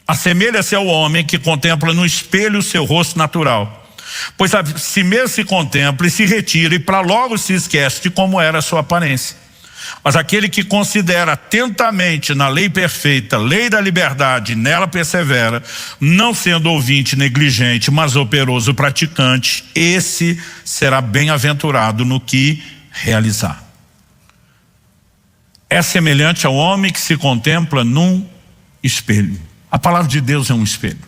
assemelha-se ao homem que contempla no espelho o seu rosto natural. Pois a si mesmo se contempla e se retira, e para logo se esquece de como era a sua aparência. Mas aquele que considera atentamente na lei perfeita, lei da liberdade, nela persevera, não sendo ouvinte negligente, mas operoso praticante, esse será bem-aventurado no que realizar. É semelhante ao homem que se contempla num espelho. A palavra de Deus é um espelho.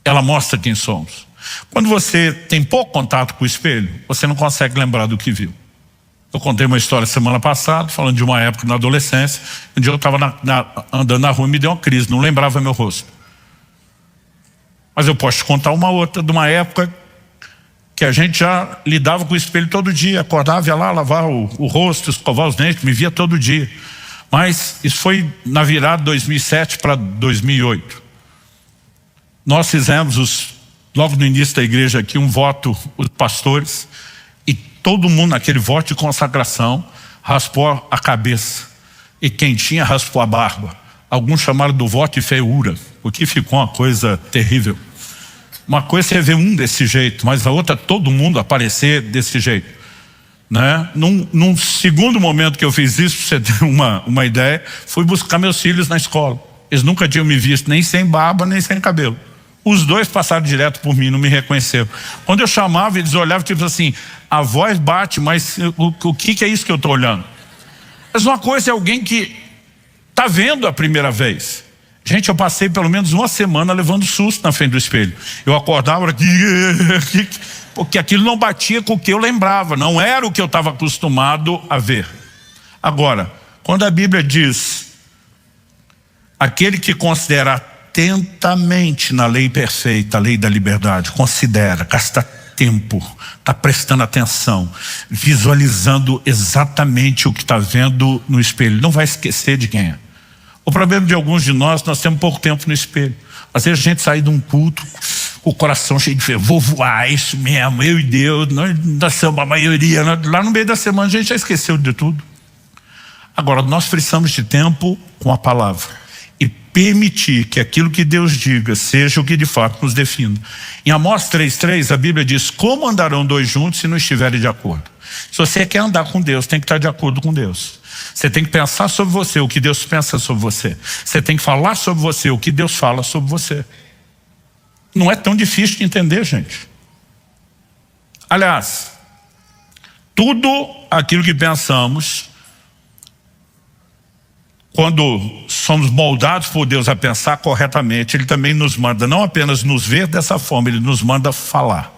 Ela mostra quem somos. Quando você tem pouco contato com o espelho, você não consegue lembrar do que viu. Eu contei uma história semana passada, falando de uma época na adolescência. Um dia eu estava andando na rua e me deu uma crise, não lembrava meu rosto. Mas eu posso te contar uma outra, de uma época que a gente já lidava com o espelho todo dia, acordava, ia lá lavar o rosto, escovar os dentes, me via todo dia. Mas isso foi na virada de 2007 para 2008. Nós fizemos, logo no início da igreja aqui, um voto, os pastores, e todo mundo naquele voto de consagração raspou a cabeça. E quem tinha raspou a barba. Alguns chamaram do voto de feiura, porque ficou uma coisa terrível. Uma coisa é ver um desse jeito, mas a outra todo mundo aparecer desse jeito, né? Num segundo momento que eu fiz isso, pra você ter uma ideia, fui buscar meus filhos na escola. Eles nunca tinham me visto nem sem barba, nem sem cabelo. Os dois passaram direto por mim, não me reconheceram. Quando eu chamava, eles olhavam tipo assim, a voz bate, mas o que é isso que eu estou olhando? Mas uma coisa é alguém que está vendo a primeira vez. Gente, eu passei pelo menos uma semana levando susto na frente do espelho. Eu acordava aqui, porque aquilo não batia com o que eu lembrava, não era o que eu estava acostumado a ver. Agora, quando a Bíblia diz, aquele que considera atentamente na lei perfeita, a lei da liberdade, considera, gasta tempo, está prestando atenção, visualizando exatamente o que está vendo no espelho, não vai esquecer de quem é. O problema de alguns de nós temos pouco tempo no espelho. Às vezes a gente sai de um culto, o coração cheio de fé, vou voar, é isso mesmo, eu e Deus, nós somos a maioria. Lá no meio da semana a gente já esqueceu de tudo. Agora, nós precisamos de tempo com a palavra e permitir que aquilo que Deus diga seja o que de fato nos defina. Em Amós 3:3 a Bíblia diz, como andarão dois juntos se não estiverem de acordo? Se você quer andar com Deus, tem que estar de acordo com Deus. Você tem que pensar sobre você, o que Deus pensa sobre você. Você tem que falar sobre você, o que Deus fala sobre você. Não é tão difícil de entender, gente. Aliás, tudo aquilo que pensamos, quando somos moldados por Deus a pensar corretamente, Ele também nos manda não apenas nos ver dessa forma, Ele nos manda falar.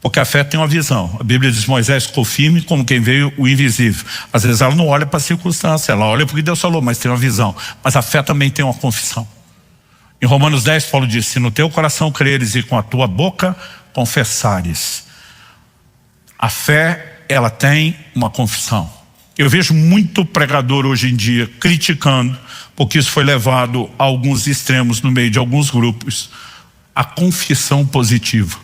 Porque a fé tem uma visão. A Bíblia diz, Moisés ficou firme como quem veio o invisível. Às vezes ela não olha para a circunstância, ela olha porque Deus falou, mas tem uma visão. Mas a fé também tem uma confissão. Em Romanos 10, Paulo diz, se no teu coração creres e com a tua boca confessares. A fé, ela tem uma confissão. Eu vejo muito pregador hoje em dia criticando, porque isso foi levado a alguns extremos no meio de alguns grupos, a confissão positiva.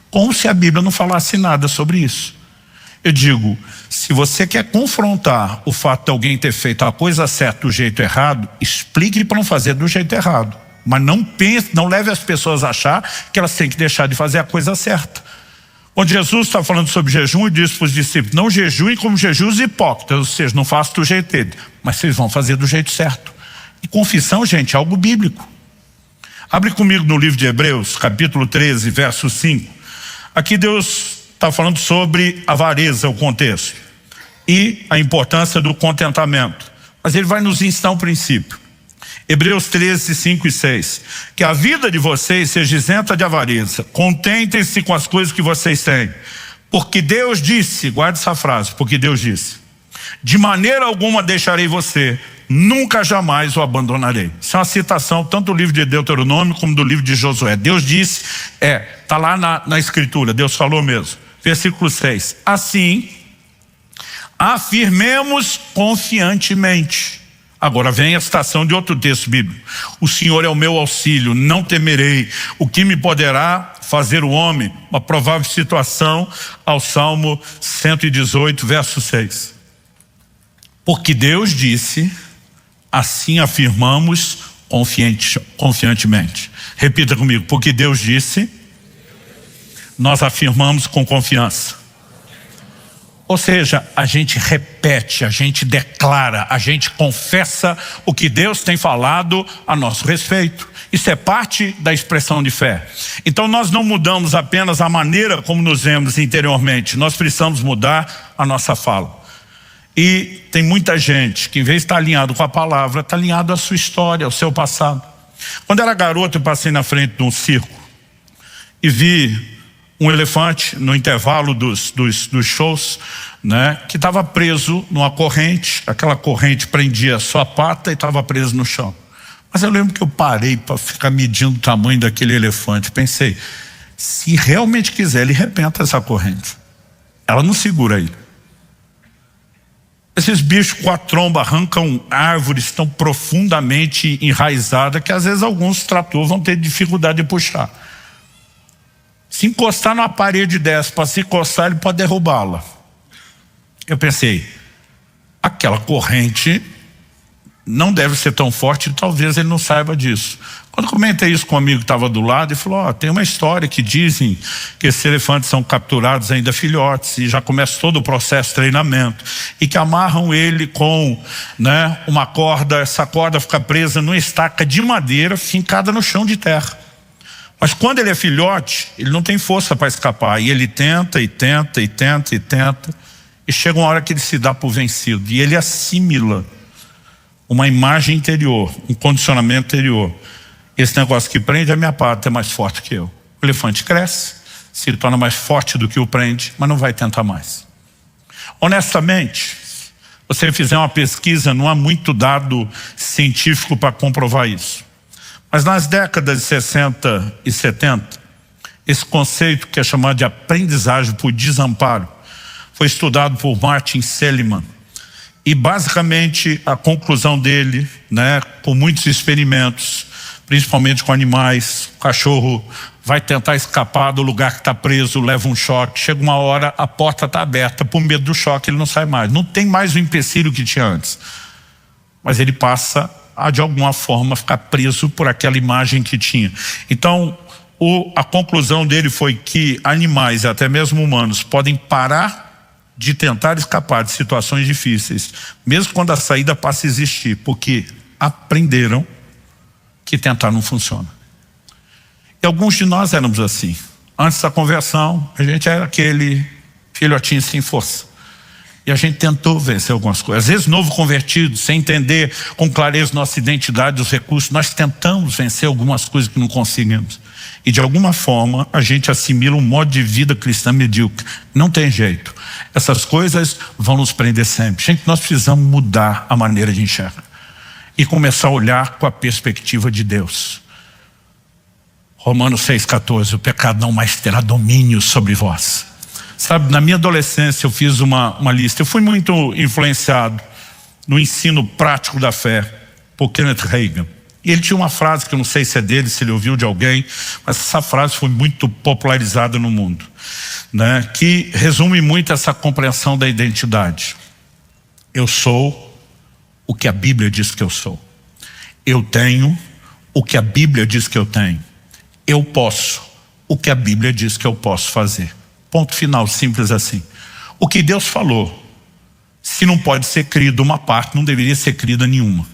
Como se a Bíblia não falasse nada sobre isso. Eu digo, se você quer confrontar o fato de alguém ter feito a coisa certa do jeito errado, explique-lhe para não fazer do jeito errado. Mas não pense, não leve as pessoas a achar que elas têm que deixar de fazer a coisa certa. Quando Jesus está falando sobre jejum, ele diz para os discípulos, não jejuem como jejuns hipócritas, ou seja, não façam do jeito dele, mas vocês vão fazer do jeito certo. E confissão, gente, é algo bíblico. Abre comigo no livro de Hebreus, capítulo 13, verso 5. Aqui Deus está falando sobre avareza, o contexto, e a importância do contentamento. Mas Ele vai nos ensinar um princípio. Hebreus 13, 5 e 6. Que a vida de vocês seja isenta de avareza. Contentem-se com as coisas que vocês têm. Porque Deus disse, guarde essa frase, porque Deus disse, de maneira alguma deixarei você, nunca jamais o abandonarei. Isso é uma citação tanto do livro de Deuteronômio como do livro de Josué. Deus disse, está lá na escritura, Deus falou mesmo. Versículo 6. Assim, afirmemos confiantemente. Agora vem a citação de outro texto bíblico. O Senhor é o meu auxílio, não temerei. O que me poderá fazer o homem? Uma provável situação ao Salmo 118, verso 6. Porque Deus disse, assim afirmamos confiantemente. Repita comigo, porque Deus disse, nós afirmamos com confiança. Ou seja, a gente repete, a gente declara, a gente confessa o que Deus tem falado a nosso respeito. Isso é parte da expressão de fé. Então nós não mudamos apenas a maneira como nos vemos interiormente, nós precisamos mudar a nossa fala. E tem muita gente que, em vez de estar alinhado com a palavra, está alinhado à sua história, ao seu passado. Quando era garoto, eu passei na frente de um circo e vi um elefante no intervalo dos shows, né, que estava preso numa corrente. Aquela corrente prendia a sua pata e estava preso no chão. Mas eu lembro que eu parei para ficar medindo o tamanho daquele elefante. Pensei, se realmente quiser, ele arrebenta essa corrente. Ela não segura ele. Esses bichos com a tromba arrancam árvores tão profundamente enraizadas que às vezes alguns tratores vão ter dificuldade de puxar. Se encostar numa parede dessa, para se encostar, ele pode derrubá-la. Eu pensei, aquela corrente não deve ser tão forte, talvez ele não saiba disso. Quando comentei isso com um amigo que estava do lado, ele falou, tem uma história que dizem que esses elefantes são capturados ainda filhotes e já começa todo o processo de treinamento e que amarram ele com, né, uma corda, essa corda fica presa numa estaca de madeira fincada no chão de terra. Mas quando ele é filhote, ele não tem força para escapar. E ele tenta, e tenta, e tenta, e tenta. E chega uma hora que ele se dá por vencido. E ele assimila uma imagem interior, um condicionamento interior. Esse negócio que prende a minha pata é mais forte que eu. O elefante cresce, se torna mais forte do que o prende, mas não vai tentar mais. Honestamente, se você fizer uma pesquisa, não há muito dado científico para comprovar isso. Mas nas décadas de 60 e 70, esse conceito que é chamado de aprendizagem por desamparo foi estudado por Martin Seligman. E basicamente a conclusão dele, né, com muitos experimentos, principalmente com animais, o cachorro vai tentar escapar do lugar que está preso, leva um choque, chega uma hora, a porta está aberta, por medo do choque ele não sai mais. Não tem mais o empecilho que tinha antes. Mas ele passa a de alguma forma ficar preso por aquela imagem que tinha. Então a conclusão dele foi que animais e até mesmo humanos podem parar de tentar escapar de situações difíceis, mesmo quando a saída passa a existir, porque aprenderam que tentar não funciona. E alguns de nós éramos assim. Antes da conversão, a gente era aquele filhotinho sem força. E a gente tentou vencer algumas coisas. Às vezes, novo convertido, sem entender com clareza nossa identidade, os recursos, nós tentamos vencer algumas coisas que não conseguimos. E de alguma forma, a gente assimila um modo de vida cristã medíocre. Não tem jeito. Essas coisas vão nos prender sempre. Gente, nós precisamos mudar a maneira de enxergar. E começar a olhar com a perspectiva de Deus. Romanos 6,14, o pecado não mais terá domínio sobre vós. Sabe, na minha adolescência eu fiz uma lista. Eu fui muito influenciado no ensino prático da fé por Kenneth Reagan. E ele tinha uma frase que eu não sei se é dele, se ele ouviu de alguém, mas essa frase foi muito popularizada no mundo, né? Que resume muito essa compreensão da identidade. Eu sou o que a Bíblia diz que eu sou. Eu tenho o que a Bíblia diz que eu tenho. Eu posso o que a Bíblia diz que eu posso fazer. Ponto final, simples assim. O que Deus falou, se não pode ser crido uma parte, não deveria ser crida nenhuma.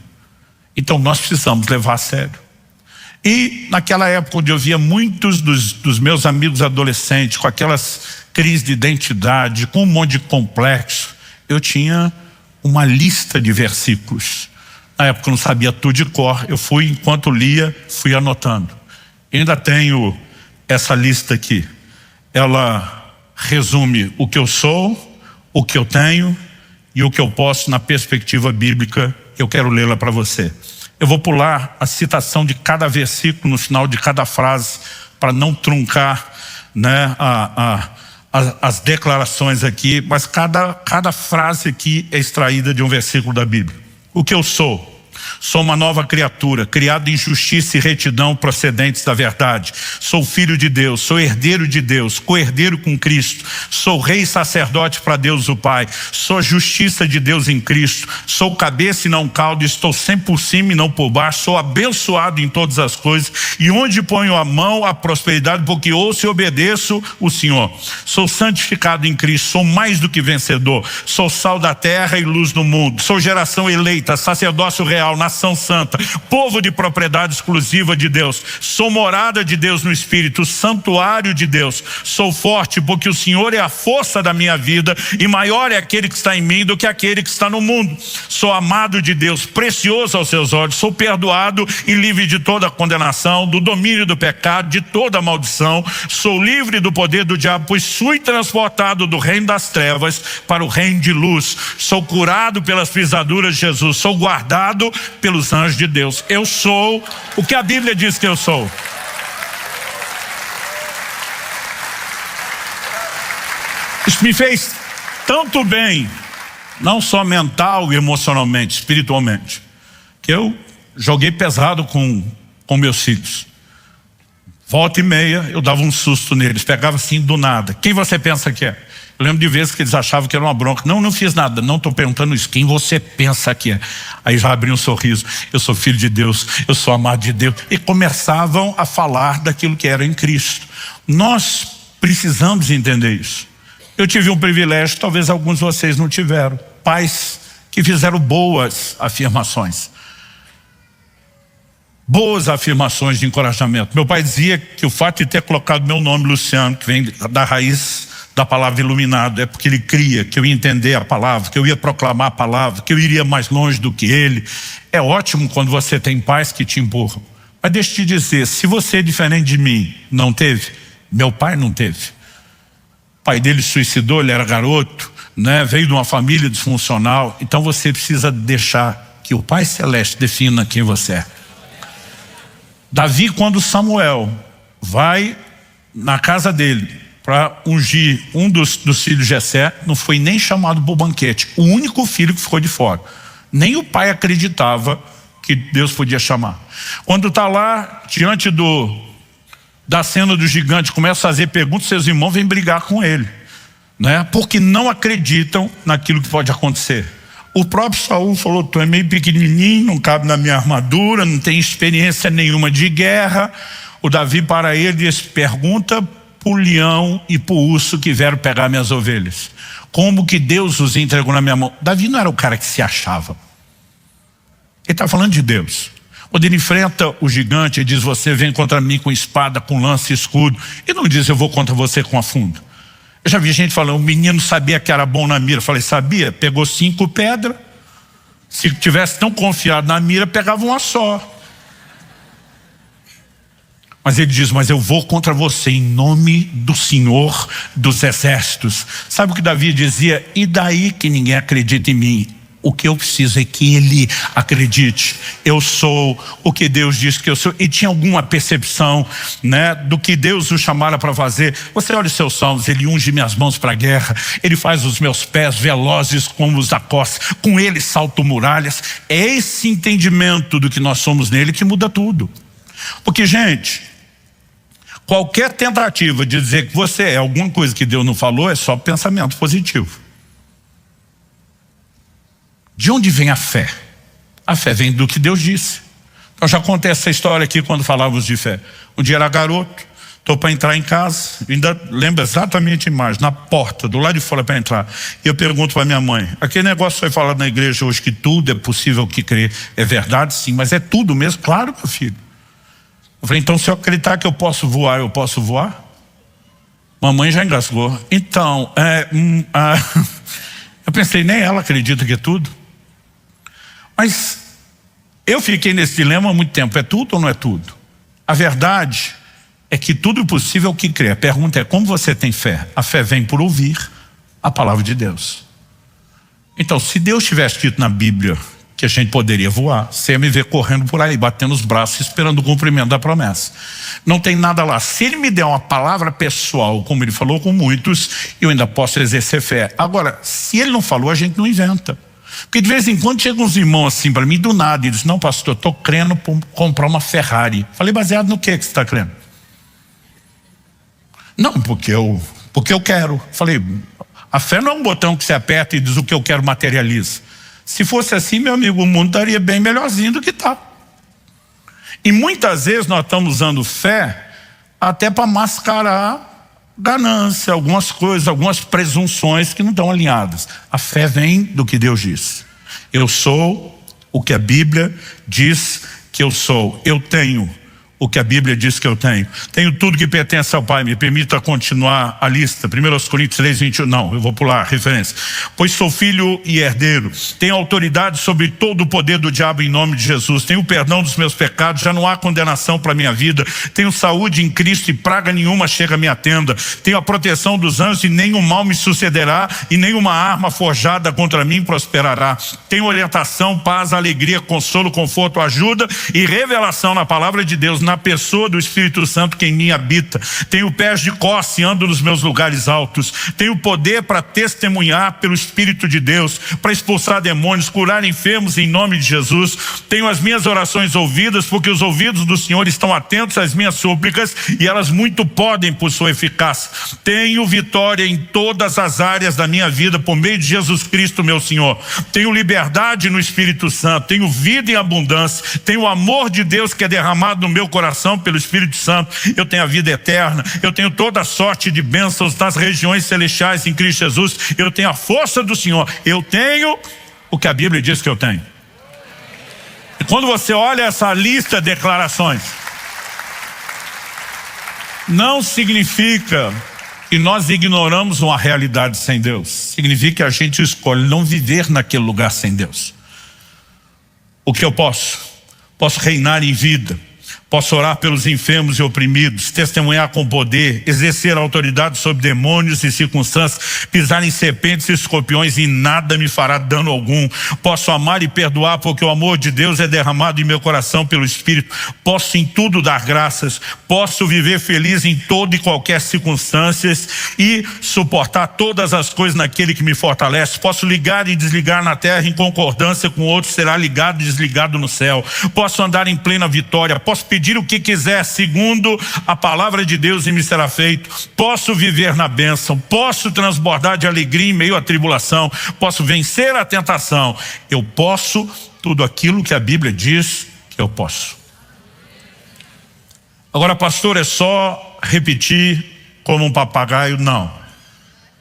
Então nós precisamos levar a sério. E naquela época onde eu via muitos dos meus amigos adolescentes com aquelas crises de identidade, com um monte de complexo, eu tinha uma lista de versículos. Na época eu não sabia tudo de cor, eu fui, enquanto lia, fui anotando. Eu ainda tenho essa lista aqui. Ela resume o que eu sou, o que eu tenho e o que eu posso na perspectiva bíblica. Eu quero lê-la para você. Eu vou pular a citação de cada versículo no final de cada frase para não truncar, né, as declarações aqui, mas cada frase aqui é extraída de um versículo da Bíblia. O que eu sou, Sou uma nova criatura, criado em justiça e retidão procedentes da verdade. Sou filho de Deus, sou herdeiro de Deus, co-herdeiro com Cristo. Sou rei e sacerdote para Deus o Pai. Sou a justiça de Deus em Cristo. Sou cabeça e não cauda, estou sempre por cima e não por baixo. Sou abençoado em todas as coisas. E onde ponho a mão, a prosperidade, porque ouço e obedeço o Senhor. Sou santificado em Cristo, sou mais do que vencedor. Sou sal da terra e luz do mundo. Sou geração eleita, sacerdócio real, nação santa, povo de propriedade exclusiva de Deus. Sou morada de Deus no Espírito, santuário de Deus. Sou forte porque o Senhor é a força da minha vida e maior é aquele que está em mim do que aquele que está no mundo. Sou amado de Deus, precioso aos seus olhos. Sou perdoado e livre de toda condenação, do domínio do pecado, de toda maldição. Sou livre do poder do diabo, pois fui transportado do reino das trevas para o reino de luz. Sou curado pelas pisaduras de Jesus. Sou guardado pelos anjos de Deus. Eu sou o que a Bíblia diz que eu sou. Isso me fez tanto bem, não só mental e emocionalmente, espiritualmente, que eu joguei pesado com meus filhos. Volta e meia eu dava um susto neles, pegava assim do nada. Quem você pensa que é? Eu lembro de vezes que eles achavam que era uma bronca. Não fiz nada, não estou perguntando isso. Quem você pensa que é? Aí já abriam um sorriso. Eu sou filho de Deus, eu sou amado de Deus. E começavam a falar daquilo que era em Cristo. Nós precisamos entender isso. Eu tive um privilégio, talvez alguns de vocês não tiveram. Pais que fizeram boas afirmações. Boas afirmações de encorajamento. Meu pai dizia que o fato de ter colocado meu nome, Luciano, que vem da raiz da palavra iluminado, é porque ele cria que eu ia entender a palavra, que eu ia proclamar a palavra, que eu iria mais longe do que ele. É ótimo quando você tem pais que te empurram. Mas deixa eu te dizer, se você é diferente de mim, não teve, meu pai não teve. O pai dele se suicidou, ele era garoto, né? Veio de uma família disfuncional. Então você precisa deixar que o Pai Celeste defina quem você é. Davi, quando Samuel vai na casa dele para ungir um dos filhos de Jessé, não foi nem chamado para o banquete. O único filho que ficou de fora. Nem o pai acreditava que Deus podia chamar. Quando está lá diante da cena do gigante, começa a fazer perguntas, seus irmãos vêm brigar com ele, né? Porque não acreditam naquilo que pode acontecer. O próprio Saul falou: tu é meio pequenininho, não cabe na minha armadura, não tem experiência nenhuma de guerra. O Davi para ele disse: pergunta para o leão e para o urso que vieram pegar minhas ovelhas. Como que Deus os entregou na minha mão? Davi não era o cara que se achava. Ele está falando de Deus. Quando ele enfrenta o gigante, ele diz: você vem contra mim com espada, com lança e escudo. Ele não diz: eu vou contra você com a funda. Eu já vi gente falando: o menino sabia que era bom na mira. Eu falei: sabia? Pegou 5 pedras. Se tivesse tão confiado na mira, pegava uma só. Mas ele diz: mas eu vou contra você em nome do Senhor dos Exércitos. Sabe o que Davi dizia? E daí que ninguém acredita em mim? O que eu preciso é que ele acredite. Eu sou o que Deus diz que eu sou. E tinha alguma percepção, né, do que Deus o chamara para fazer. Você olha os seus salmos: ele unge minhas mãos para a guerra, ele faz os meus pés velozes como os da costa, com ele salto muralhas. É esse entendimento do que nós somos nele que muda tudo. Porque, gente, qualquer tentativa de dizer que você é alguma coisa que Deus não falou é só pensamento positivo. De onde vem a fé? A fé vem do que Deus disse. Eu já contei essa história aqui quando falávamos de fé. Um dia era garoto, estou para entrar em casa, ainda lembro exatamente a imagem, na porta, do lado de fora para entrar. E eu pergunto para minha mãe: aquele negócio foi falado na igreja hoje que tudo é possível que crer. É verdade, sim, mas é tudo mesmo? Claro, meu filho. Eu falei: então se eu acreditar que eu posso voar, eu posso voar? Mamãe já engasgou. Então, eu pensei, nem ela acredita que é tudo. Mas eu fiquei nesse dilema há muito tempo: é tudo ou não é tudo? A verdade é que tudo é possível ao que crê. A pergunta é: como você tem fé? A fé vem por ouvir a palavra de Deus. Então, se Deus tivesse dito na Bíblia que a gente poderia voar, você ia me ver correndo por aí, batendo os braços, esperando o cumprimento da promessa. Não tem nada lá. Se ele me der uma palavra pessoal, como ele falou com muitos, eu ainda posso exercer fé. Agora, se ele não falou, a gente não inventa. Porque de vez em quando chegam uns irmãos assim para mim, do nada, e dizem, não pastor, eu estou crendo comprar uma Ferrari. Falei, baseado no que você está crendo? Não, porque eu quero. Falei, a fé não é um botão que você aperta e diz o que eu quero materializa. Se fosse assim, meu amigo, o mundo estaria bem melhorzinho do que está. E muitas vezes nós estamos usando fé até para mascarar ganância, algumas coisas, algumas presunções que não estão alinhadas. A fé vem do que Deus diz. Eu sou o que a Bíblia diz que eu sou. Eu tenho o que a Bíblia diz que eu tenho. Tenho tudo que pertence ao Pai. Me permita continuar a lista. 1 Coríntios 3, 21. Não, eu vou pular a referência. Pois sou filho e herdeiro. Tenho autoridade sobre todo o poder do diabo em nome de Jesus. Tenho perdão dos meus pecados. Já não há condenação para a minha vida. Tenho saúde em Cristo e praga nenhuma chega à minha tenda. Tenho a proteção dos anjos e nenhum mal me sucederá e nenhuma arma forjada contra mim prosperará. Tenho orientação, paz, alegria, consolo, conforto, ajuda e revelação na palavra de Deus, na pessoa do Espírito Santo que em mim habita. Tenho pés de costa e ando nos meus lugares altos. Tenho poder para testemunhar pelo Espírito de Deus, para expulsar demônios, curar enfermos em nome de Jesus. Tenho as minhas orações ouvidas, porque os ouvidos do Senhor estão atentos às minhas súplicas e elas muito podem por sua eficácia. Tenho vitória em todas as áreas da minha vida por meio de Jesus Cristo, meu Senhor. Tenho liberdade no Espírito Santo. Tenho vida em abundância. Tenho o amor de Deus que é derramado no meu coração pelo Espírito Santo. Eu tenho a vida eterna. Eu tenho toda a sorte de bênçãos nas regiões celestiais em Cristo Jesus. Eu tenho a força do Senhor. Eu tenho o que a Bíblia diz que eu tenho. E quando você olha essa lista de declarações, não significa que nós ignoramos uma realidade sem Deus. Significa que a gente escolhe não viver naquele lugar sem Deus. O que eu posso? Posso reinar em vida. Posso orar pelos enfermos e oprimidos, testemunhar com poder, exercer autoridade sobre demônios e circunstâncias, pisar em serpentes e escorpiões e nada me fará dano algum. Posso amar e perdoar porque o amor de Deus é derramado em meu coração pelo Espírito. Posso em tudo dar graças. Posso viver feliz em toda e qualquer circunstâncias e suportar todas as coisas naquele que me fortalece. Posso ligar e desligar na terra em concordância com outros, será ligado e desligado no céu. Posso andar em plena vitória. Posso pedir o que quiser segundo a palavra de Deus e me será feito. Posso viver na bênção, posso transbordar de alegria em meio à tribulação, posso vencer a tentação. Eu posso tudo aquilo que a Bíblia diz que eu posso. Agora, pastor, é só repetir como um papagaio? Não.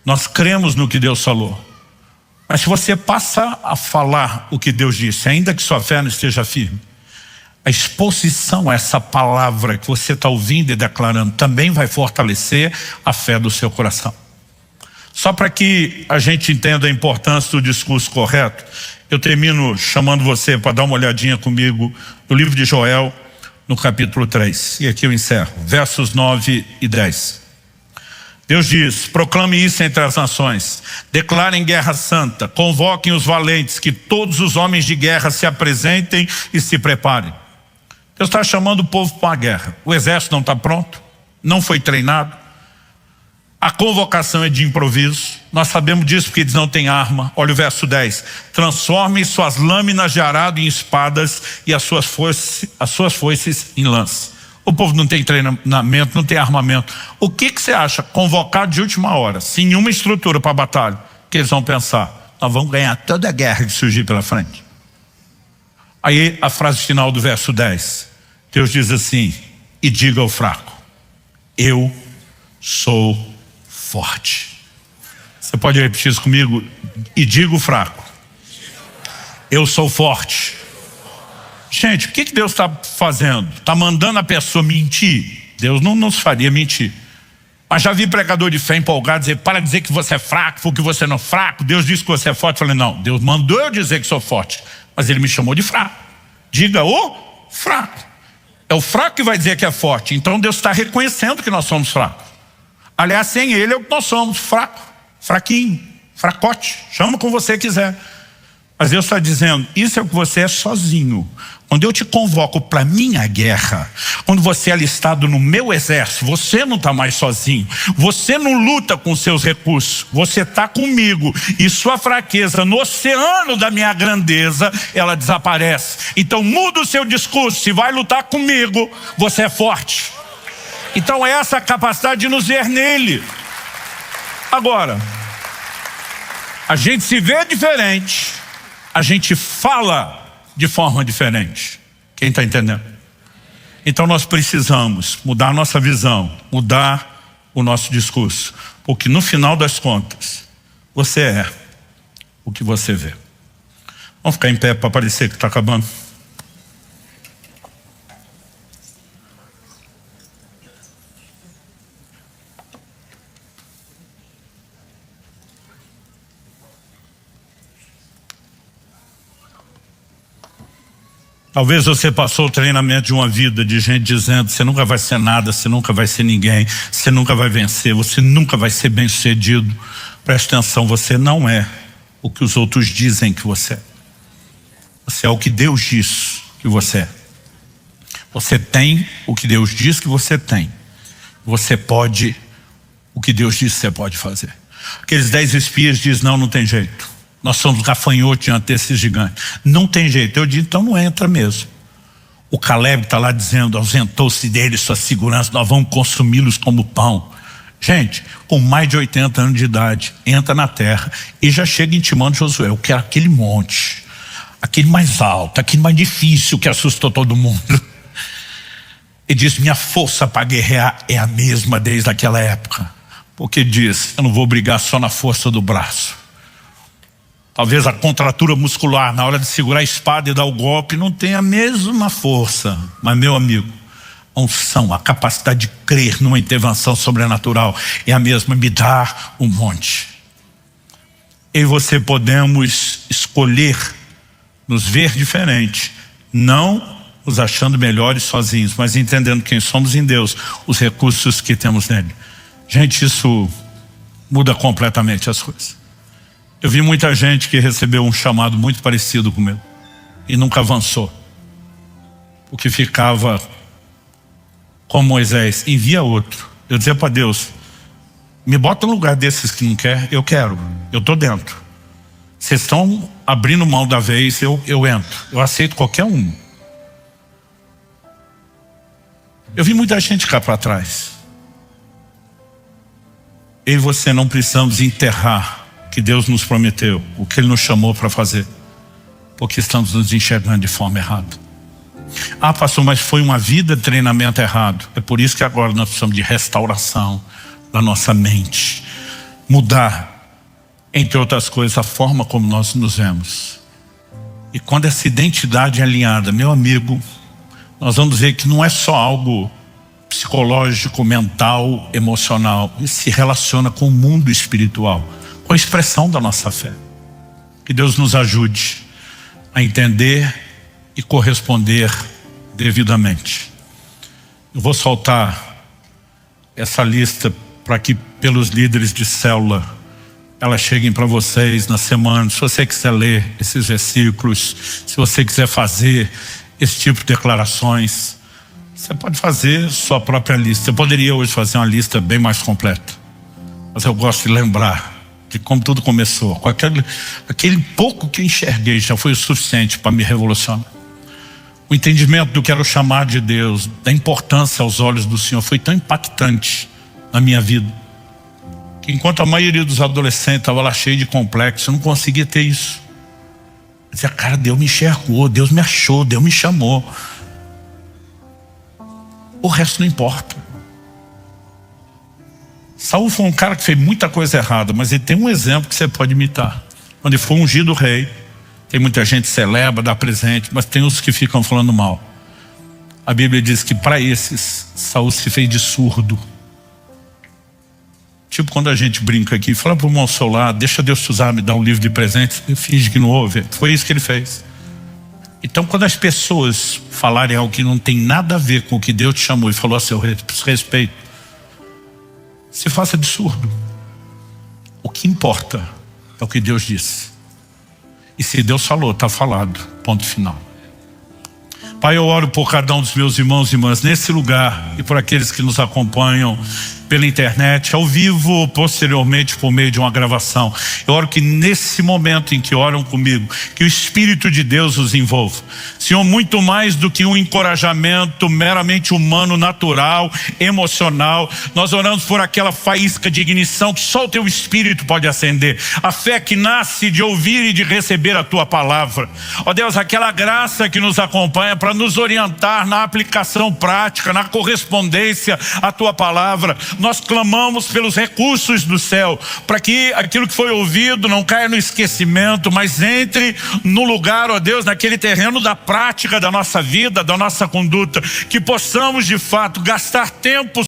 Nós cremos no que Deus falou. Mas se você passa a falar o que Deus disse, ainda que sua fé não esteja firme, a exposição a essa palavra que você está ouvindo e declarando também vai fortalecer a fé do seu coração. Só para que a gente entenda a importância do discurso correto, eu termino chamando você para dar uma olhadinha comigo no livro de Joel, no capítulo 3. E aqui eu encerro, versos 9 e 10. Deus diz: proclame isso entre as nações, declarem guerra santa, convoquem os valentes, que todos os homens de guerra se apresentem e se preparem. Deus está chamando o povo para a guerra. O exército não está pronto, não foi treinado. A convocação é de improviso. Nós sabemos disso porque eles não têm arma. Olha o verso 10. Transformem suas lâminas de arado em espadas e as suas foices em lança. O povo não tem treinamento, não tem armamento. O que você acha? Convocado de última hora, sem nenhuma estrutura para a batalha. O que eles vão pensar? Nós vamos ganhar toda a guerra que surgir pela frente. Aí a frase final do verso 10. Deus diz assim: e diga ao fraco, eu sou forte. Você pode repetir isso comigo? E diga ao fraco, eu sou forte. Gente, o que Deus está fazendo? Está mandando a pessoa mentir? Deus não nos faria mentir. Mas já vi pregador de fé empolgado dizer: para dizer que você é fraco, porque você não é fraco. Deus disse que você é forte. Eu falei: não, Deus mandou eu dizer que sou forte, mas Ele me chamou de fraco. Diga o fraco. É o fraco que vai dizer que é forte. Então Deus está reconhecendo que nós somos fracos. Aliás, sem Ele é o que nós somos: fraco, fraquinho, fracote, chama como você quiser. Mas Deus está dizendo, isso é o que você é sozinho. Quando eu te convoco para minha guerra, quando você é alistado no meu exército, você não está mais sozinho. Você não luta com seus recursos, você está comigo. E sua fraqueza no oceano da minha grandeza, ela desaparece. Então muda o seu discurso, se vai lutar comigo, você é forte. Então é essa a capacidade de nos ver nele. Agora, a gente se vê diferente, a gente fala de forma diferente. Quem está entendendo? Então nós precisamos mudar a nossa visão, mudar o nosso discurso, porque no final das contas, você é o que você vê. Vamos ficar em pé para parecer que está acabando. Talvez você passou o treinamento de uma vida de gente dizendo, você nunca vai ser nada, você nunca vai ser ninguém, você nunca vai vencer, você nunca vai ser bem sucedido. Preste atenção, você não é o que os outros dizem que você é. Você é o que Deus diz que você é. Você tem o que Deus diz que você tem. Você pode o que Deus diz que você pode fazer. Aqueles 10 espias dizem, não tem jeito. Nós somos gafanhotos diante desses gigantes. Não tem jeito. Eu digo, então não entra mesmo. O Caleb está lá dizendo, ausentou-se dele sua segurança, nós vamos consumi-los como pão. Gente, com mais de 80 anos de idade, entra na terra e já chega intimando Josué, eu quero aquele monte, aquele mais alto, aquele mais difícil que assustou todo mundo. E diz, minha força para guerrear é a mesma desde aquela época. Porque diz, eu não vou brigar só na força do braço. Talvez a contratura muscular na hora de segurar a espada e dar o golpe não tenha a mesma força. Mas meu amigo, a unção, a capacidade de crer numa intervenção sobrenatural é a mesma, me dá um monte. Eu e você podemos escolher nos ver diferente, não nos achando melhores sozinhos, mas entendendo quem somos em Deus, os recursos que temos nele. Gente, isso muda completamente as coisas. Eu vi muita gente que recebeu um chamado muito parecido com o meu e nunca avançou. Porque ficava com Moisés, envia outro. Eu dizia para Deus, me bota no lugar desses que não quer, eu quero, eu estou dentro. Vocês estão abrindo mão da vez, eu entro, eu aceito qualquer um. Eu vi muita gente ficar para trás. Eu e você não precisamos enterrar que Deus nos prometeu, o que Ele nos chamou para fazer, porque estamos nos enxergando de forma errada. Ah, pastor, mas foi uma vida de treinamento errado. É por isso que agora nós precisamos de restauração da nossa mente, mudar, entre outras coisas, a forma como nós nos vemos. E quando essa identidade é alinhada, meu amigo, nós vamos ver que não é só algo psicológico, mental, emocional, isso se relaciona com o mundo espiritual, com a expressão da nossa fé. Que Deus nos ajude a entender e corresponder devidamente. Eu vou soltar essa lista para que pelos líderes de célula elas cheguem para vocês na semana. Se você quiser ler esses versículos, se você quiser fazer esse tipo de declarações, você pode fazer sua própria lista. Eu poderia hoje fazer uma lista bem mais completa, mas eu gosto de lembrar de como tudo começou. Com aquele pouco que eu enxerguei já foi o suficiente para me revolucionar. O entendimento do que era o chamado de Deus, da importância aos olhos do Senhor, foi tão impactante na minha vida, que enquanto a maioria dos adolescentes estava lá cheio de complexo, eu não conseguia ter isso. Eu dizia, cara, Deus me enxergou, Deus me achou, Deus me chamou. O resto não importa. Saul foi um cara que fez muita coisa errada, mas ele tem um exemplo que você pode imitar. Quando ele foi ungido rei, tem muita gente que celebra, dá presente, mas tem os que ficam falando mal. A Bíblia diz que para esses, Saul se fez de surdo. Tipo quando a gente brinca aqui, fala para o irmão ao seu lado, deixa Deus te usar, me dá um livro de presentes, finge que não ouve. Foi isso que ele fez. Então quando as pessoas falarem algo que não tem nada a ver com o que Deus te chamou e falou a seu respeito, se faça de surdo. O que importa é o que Deus disse. E se Deus falou, está falado, ponto final. Pai, eu oro por cada um dos meus irmãos e irmãs nesse lugar e por aqueles que nos acompanham pela internet, ao vivo ou posteriormente por meio de uma gravação. Eu oro que nesse momento em que oram comigo, que o Espírito de Deus os envolva. Senhor, muito mais do que um encorajamento meramente humano, natural, emocional, nós oramos por aquela faísca de ignição que só o Teu Espírito pode acender. A fé que nasce de ouvir e de receber a Tua palavra. Ó Deus, aquela graça que nos acompanha para nos orientar na aplicação prática, na correspondência à Tua palavra. Nós clamamos pelos recursos do céu, para que aquilo que foi ouvido não caia no esquecimento, mas entre no lugar, ó Deus, naquele terreno da prática da nossa vida, da nossa conduta, que possamos de fato gastar tempo